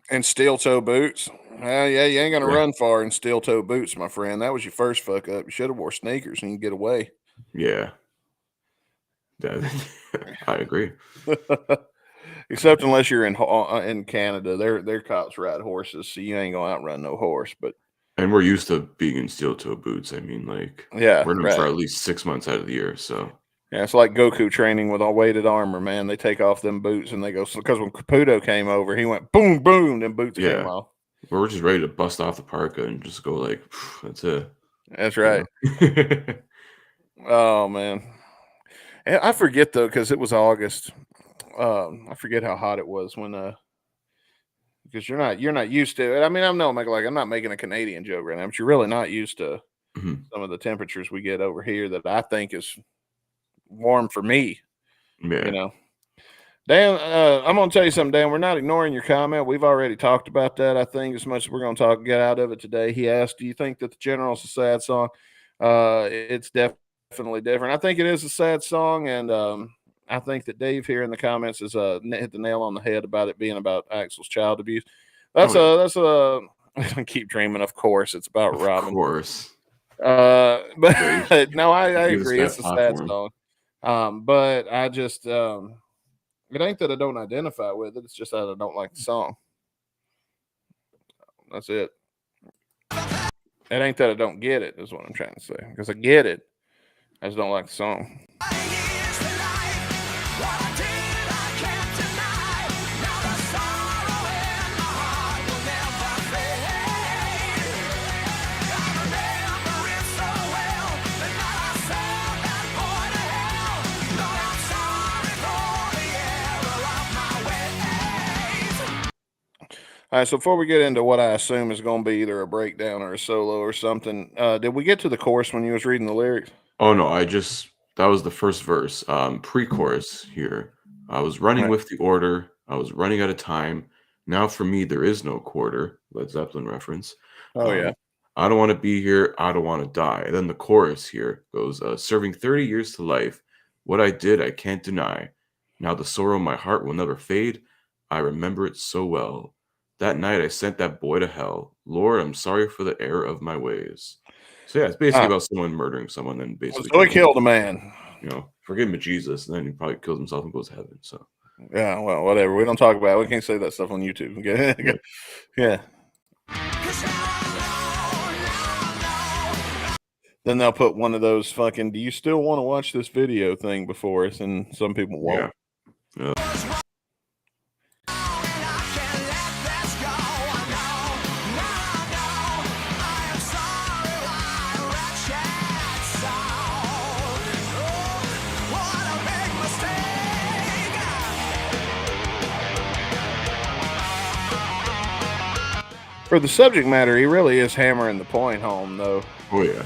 And steel-toe boots. Well, yeah, you ain't gonna run far in steel-toe boots, my friend. That was your first fuck up. You should have wore sneakers and you get away. Yeah. I agree. Except unless you're in Canada, their cops ride horses, so you ain't gonna outrun no horse. And we're used to being in steel-toe boots. I mean, like, we're in them for at least 6 months out of the year. So yeah, it's like Goku training with all weighted armor, man. They take off them boots and they go, because when Caputo came over, he went boom, boom, then boots came off. We're just ready to bust off the parka and just go like, that's it. That's right. Oh man, and I forget though, because it was August. I forget how hot it was when because you're not used to it. I mean, I'm not making a Canadian joke right now, but you're really not used to some of the temperatures we get over here that I think is warm for me. Yeah. You know. Dan, I'm going to tell you something, Dan. We're not ignoring your comment. We've already talked about that, I think, as much as we're going to get out of it today. He asked, do you think that The General's a sad song? It's definitely different. I think it is a sad song, and I think that Dave here in the comments has hit the nail on the head about it being about Axel's child abuse. That's I keep dreaming, of course. It's about Robin. Of course. But no, I agree. It's a sad song. But I just... it ain't that I don't identify with it. It's just that I don't like the song. That's it. It ain't that I don't get it, is what I'm trying to say. Because I get it. I just don't like the song. All right, so before we get into what I assume is going to be either a breakdown or a solo or something, did we get to the chorus when you was reading the lyrics? Oh, no, that was the first verse, pre-chorus here. I was running with the order. I was running out of time. Now for me, there is no quarter. Led Zeppelin reference. Oh, yeah. I don't want to be here. I don't want to die. And then the chorus here goes, serving 30 years to life. What I did, I can't deny. Now the sorrow in my heart will never fade. I remember it so well. That night I sent that boy to hell. Lord, I'm sorry for the error of my ways. So yeah, it's basically about someone murdering someone, then basically so he killed a man. Forgive him to Jesus, and then he probably kills himself and goes to heaven. So yeah, well, whatever. We don't talk about it. We can't say that stuff on YouTube. Okay? Yeah. then they'll put one of those fucking "Do you still want to watch this video?" thing before us, and some people won't. Yeah. For the subject matter, he really is hammering the point home, though. Oh yeah.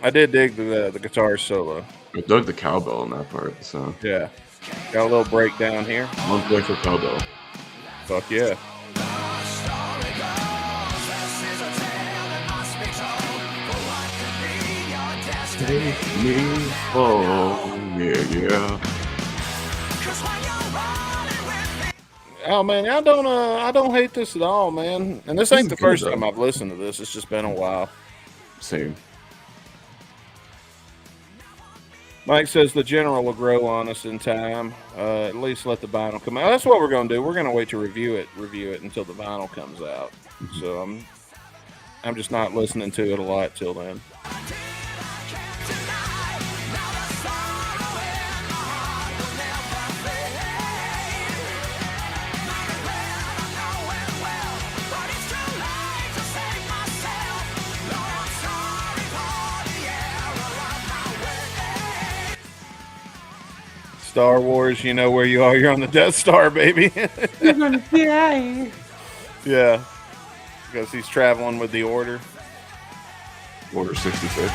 I did dig the guitar solo. I dug the cowbell in that part. So Yeah, got a little breakdown here. one play for cowbell. Fuck yeah. Yeah. Oh man, I don't hate this at all, man. And this ain't the is good, first though. time I've listened to this. It's just been a while. Same. Mike says the general will grow on us in time. At least let the vinyl come out. That's what we're gonna do. We're gonna wait to review it until the vinyl comes out. So I'm just not listening to it a lot till then. Star Wars, you know where you are. You're on the Death Star, baby. You're gonna die. Yeah, because he's traveling with the Order. Order 66.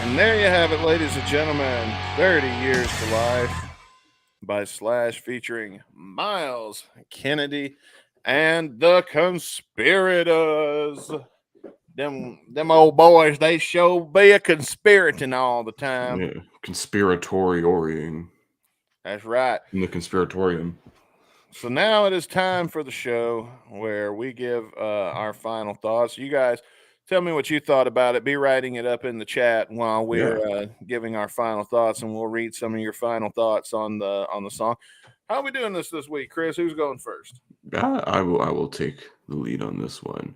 And there you have it, ladies and gentlemen. 30 Years to Life by Slash featuring Myles Kennedy and the Conspirators. Them old boys, they sure be a conspirating all the time. Yeah. Conspiratoriing. That's right. In the conspiratorium. So now it is time for the show where we give our final thoughts. You guys tell me what you thought about it. Be writing it up in the chat while we're giving our final thoughts, and we'll read some of your final thoughts on the song. How are we doing this week, Chris? Who's going first? I will take the lead on this one.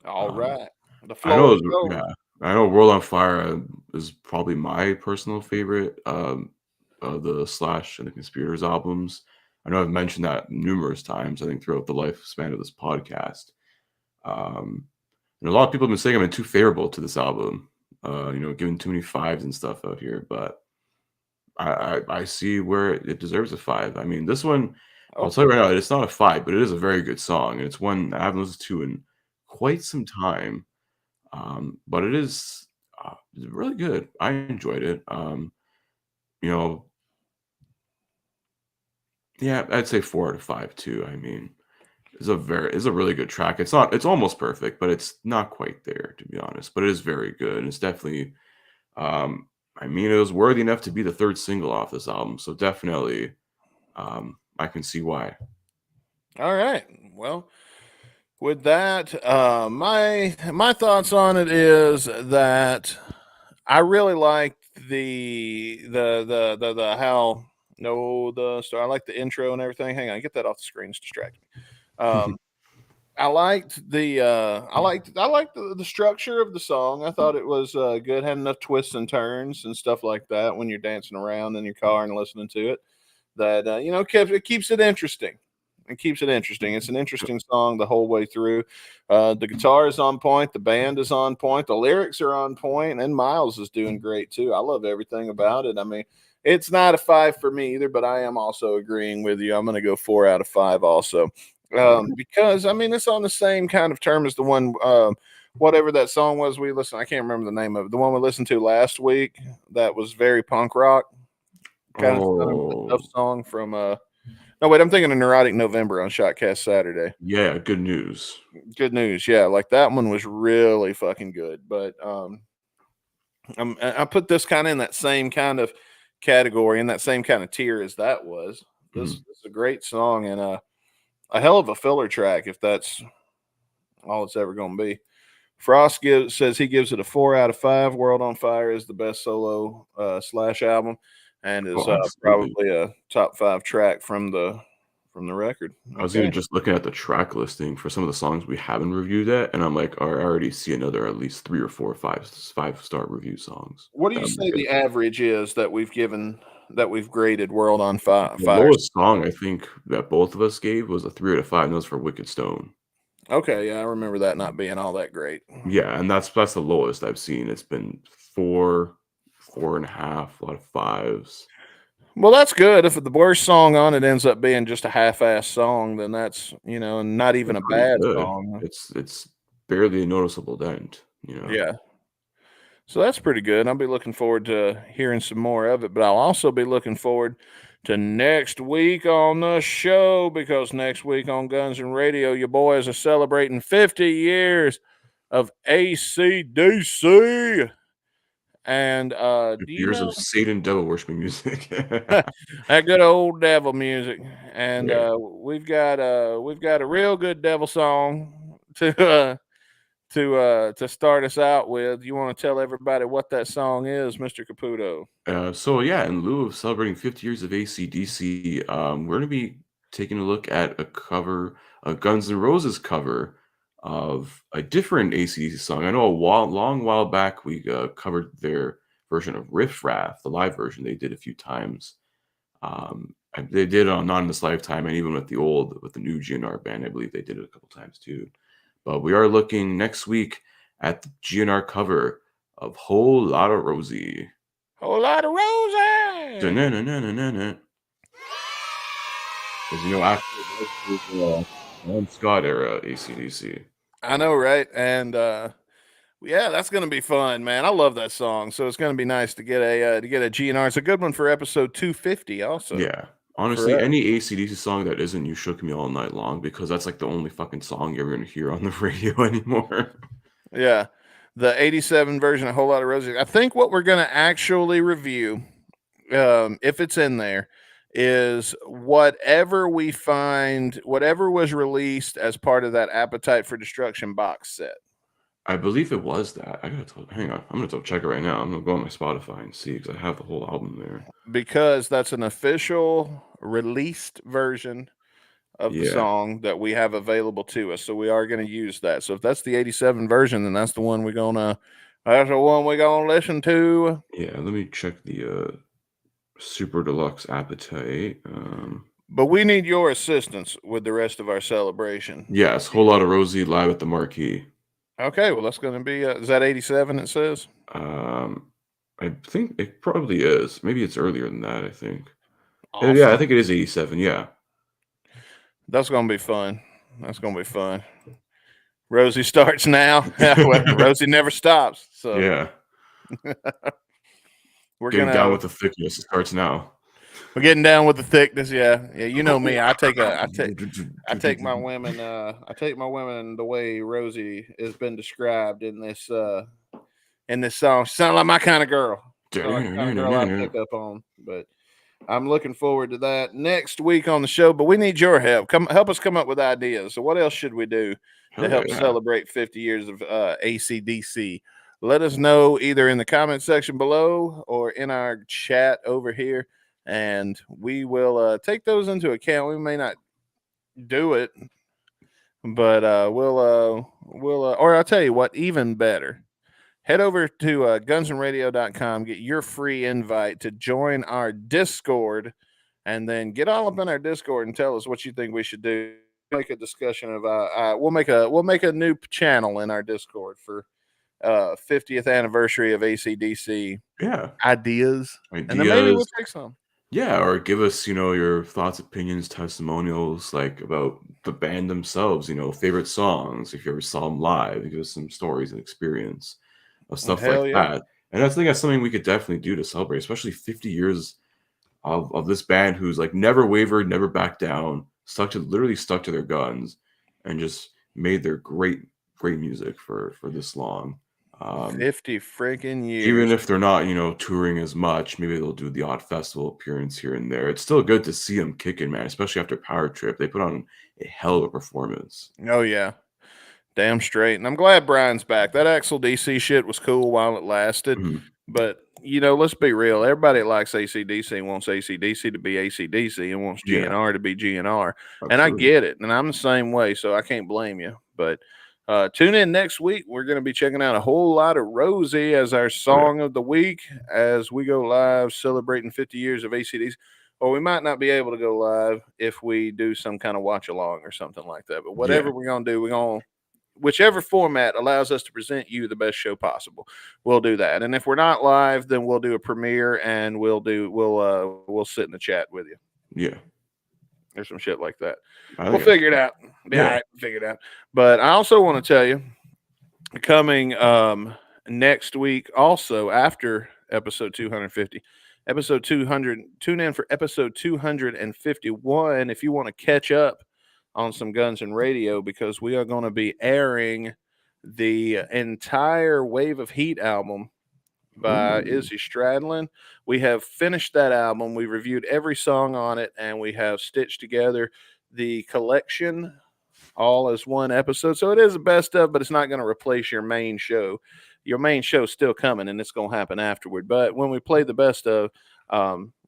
All right. The I know, floor is yours. I know World on Fire is probably my personal favorite of the Slash and the Conspirators albums. I know I've mentioned that numerous times, I think, throughout the lifespan of this podcast. And a lot of people have been saying I've been too favorable to this album, giving too many fives and stuff out here, but I see where it deserves a 5. I mean, this one, I'll tell you right now, it's not a 5, but it is a very good song, and it's one I haven't listened to in quite some time. But it is really good. I enjoyed it. Yeah, I'd say 4 out of 5 too. I mean, it's a really good track. It's almost perfect, but it's not quite there, to be honest. But it is very good. And it's definitely, it was worthy enough to be the 3rd single off this album. So definitely, I can see why. All right. Well, with that, my thoughts on it is that I really liked the I like the intro and everything. Hang on, get that off the screen. It's distracting. I liked the structure of the song. I thought it was good. Had enough twists and turns and stuff like that when you're dancing around in your car and listening to it. That it keeps it interesting. It keeps it interesting. It's an interesting song the whole way through. The guitar is on point. The band is on point. The lyrics are on point, and Myles is doing great too. I love everything about it. I mean, it's not a 5 for me either, but I am also agreeing with you. I'm going to go 4 out of 5 also. Because I mean, it's on the same kind of term as the one, whatever that song was we listened. I can't remember the name of it. The one we listened to last week that was very punk rock kind of stuff song from No, wait, I'm thinking of Neurotic November on Shotcast Saturday. Yeah, good news. Good news. Yeah, like that one was really fucking good. But I put this kind of in that same kind of category, in that same kind of tier as that was. This Mhm. is a great song and a hell of a filler track if that's all it's ever going to be. Frost says he gives it a 4 out of 5. World on Fire is the best solo Slash album, and is Oh, absolutely. probably a top 5 track from the record. I was Okay, even just looking at the track listing for some of the songs we haven't reviewed yet, and I'm like, I already see another at least 3 or 4 5-star review songs what do that you I'm say like, the average is that we've graded World on the Fire? lowest song I think that both of us gave was a 3 out of 5, and that was for Wicked Stone. Okay, yeah, I remember that not being all that great. Yeah, and that's the lowest I've seen. It's been 4, 4.5, a lot of 5s. Well, that's good. If the worst song on it ends up being just a half-ass song, then that's and not even Still a pretty bad good. song. It's barely a noticeable dent, you know? Yeah. So that's pretty good. I'll be looking forward to hearing some more of it, but I'll also be looking forward to next week on the show because next week on Guns and Radio, your boys are celebrating 50 years of ACDC. And do you Years know of Satan devil worshiping music. that good old devil music? And Yeah. we've got a real good devil song to start us out with. You want to tell everybody what that song is, Mr. Caputo? So yeah, in lieu of celebrating 50 years of AC/DC, we're gonna be taking a look at a cover, a Guns N' Roses cover of a different AC/DC song. I know long while back we covered their version of Riff Raff, the live version they did a few times. And they did it on Not in This Lifetime, and even with the new GNR band, I believe they did it a couple times too. But we are looking next week at the GNR cover of Whole Lotta Rosie. Whole lot of roses. Dun-dun-dun-dun-dun-dun. 'Cause, actually, this was, Alan Scott era AC/DC. I know, right? And yeah, that's gonna be fun, man. I love that song, so it's gonna be nice to get a GNR. It's a good one for episode 250, also Yeah. for Honestly, us. any AC/DC song that isn't "You Shook Me All Night Long" because that's, like, the only fucking song you're ever gonna hear on the radio anymore. Yeah, the '87 version of Whole Lot of Roses. I think what we're gonna actually review, if it's in there, is whatever we find, whatever was released as part of that Appetite for Destruction box set. I believe it was that. I gotta hang on. I'm gonna double check it right now. I'm gonna go on my Spotify and see because I have the whole album there. Because that's an official released version of the Yeah. song that we have available to us. So we are going to use that. So if that's the '87 version, then that's the one we're gonna listen to. Yeah, let me check the, Super Deluxe Appetite. But we need your assistance with the rest of our celebration. Yes, Whole Lotta Rosie live at the Marquee. Okay, well that's going to be is that '87? It says. Um, I think it probably is. Maybe it's earlier than that, I think. Yeah, I Awesome. think it is 87, yeah. That's going to be fun. That's going to be fun. Rosie starts now. Well, Rosie never stops. So Yeah. we're Getting gonna down with the thickness, it starts now. we're getting down with the thickness. Yeah, yeah. You know me. I take my women. I take my women the way Rosie has been described in this song. She sounds like my kind of girl. Sounds like the kind of girl I pick up on. But I'm looking forward to that next week on the show. But we need your help. Help us come up with ideas. So what else should we do to Hell help yeah. celebrate 50 years of ACDC? Let us know either in the comment section below or in our chat over here, and we will take those into account. We may not do it, but or I'll tell you what, even better. Head over to gunsonradio.com, get your free invite to join our Discord, and then get all up in our Discord and tell us what you think we should do. Make a discussion of we'll make a new channel in our Discord for 50th anniversary of ACDC Yeah. ideas, and then maybe we'll Ideas. take some. Yeah, or give us, your thoughts, opinions, testimonials, like, about the band themselves, favorite songs, if you ever saw them live, give us some stories and experience of stuff like Hell yeah. that. And I think that's something we could definitely do to celebrate, especially 50 years of this band who's like never wavered, never backed down, literally stuck to their guns, and just made their great music for this long. 50 freaking Even years. if they're not, touring as much, maybe they'll do the odd festival appearance here and there. It's still good to see them kicking, man, especially after Power Trip. They put on a hell of a performance. Oh yeah. Damn straight. And I'm glad Brian's back. That Axel DC shit was cool while it lasted. Mhm. But, let's be real. Everybody that likes ACDC wants ACDC to be ACDC and wants Yeah. GNR to be GNR. And I Absolutely. get it. And I'm the same way. So I can't blame you. But tune in next week. We're going to be checking out a whole lot of Rosie as our song of the week as we go live celebrating 50 years of ACDC. Or we might not be able to go live if we do some kind of watch along or something like that. But whatever we're going to do, we're going to. Whichever format allows us to present you the best show possible, we'll do that. And if we're not live, then we'll do a premiere and we'll sit in the chat with you. Yeah. Or some shit like that. I We'll think figure it out. Yeah, all right, figure it out. But I also want to tell you, coming next week, also after episode 250, episode 200, tune in for episode 251 if you want to catch up on some Guns and Radio, because we are going to be airing the entire Wave of Heat album by Izzy Stradlin. We have finished that album. We reviewed every song on it, and we have stitched together the collection all as one episode. So it is the best of, but it's not going to replace your main show. Your main show's still coming, and it's going to happen afterward. But when we play the best of,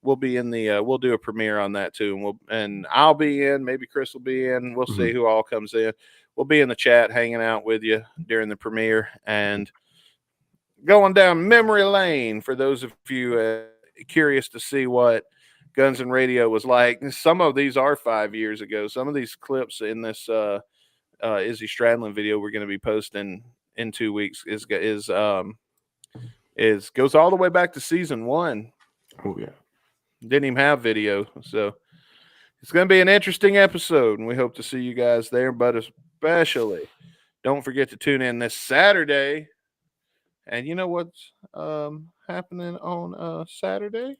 we'll be in the we'll do a premiere on that too, and I'll be in, maybe Chris will be in, we'll see who all comes in. We'll be in the chat hanging out with you during the premiere and going down memory lane for those of you curious to see what Guns and Radio was like. Some of these are 5 years ago. Some of these clips in this Izzy Stradlin video we're going to be posting in 2 weeks goes all the way back to season 1. Oh yeah. Didn't even have video, so it's going to be an interesting episode, and we hope to see you guys there. But especially, don't forget to tune in this Saturday. And you know what's happening on Saturday?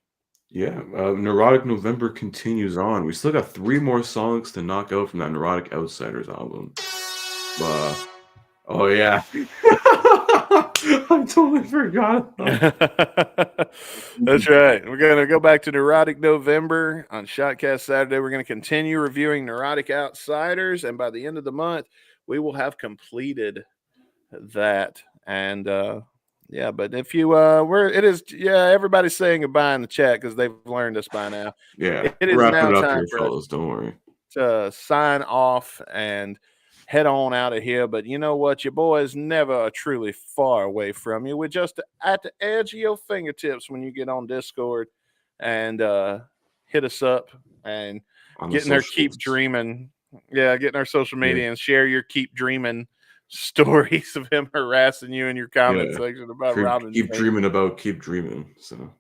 Yeah, Neurotic November continues on. We still got 3 more songs to knock out from that Neurotic Outsiders album. Oh yeah. I totally forgot. That's right. We're going to go back to Neurotic November on Shotcast Saturday. We're going to continue reviewing Neurotic Outsiders, and by the end of the month, we will have completed that. And yeah, but if you everybody's saying goodbye in the chat because they've learned us by now. Yeah, it is wrapping now it up time here, for fellas. Don't worry. To sign off and head on out of here. But you know what? Your boy is never truly far away from you. We're just at the edge of your fingertips when you get on Discord and hit us up and getting our keep dreaming. Yeah, getting our social media and share your keep dreaming stories of him harassing you in your comment section about Robin. Keep dreaming. So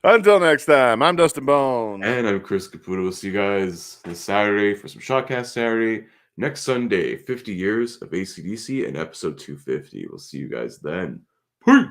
until next time, I'm Dustin Bones. And I'm Chris Caputo. We'll see you guys this Saturday for some Shotcast Saturday. Next Sunday, 50 years of ACDC and episode 250. We'll see you guys then. Peace.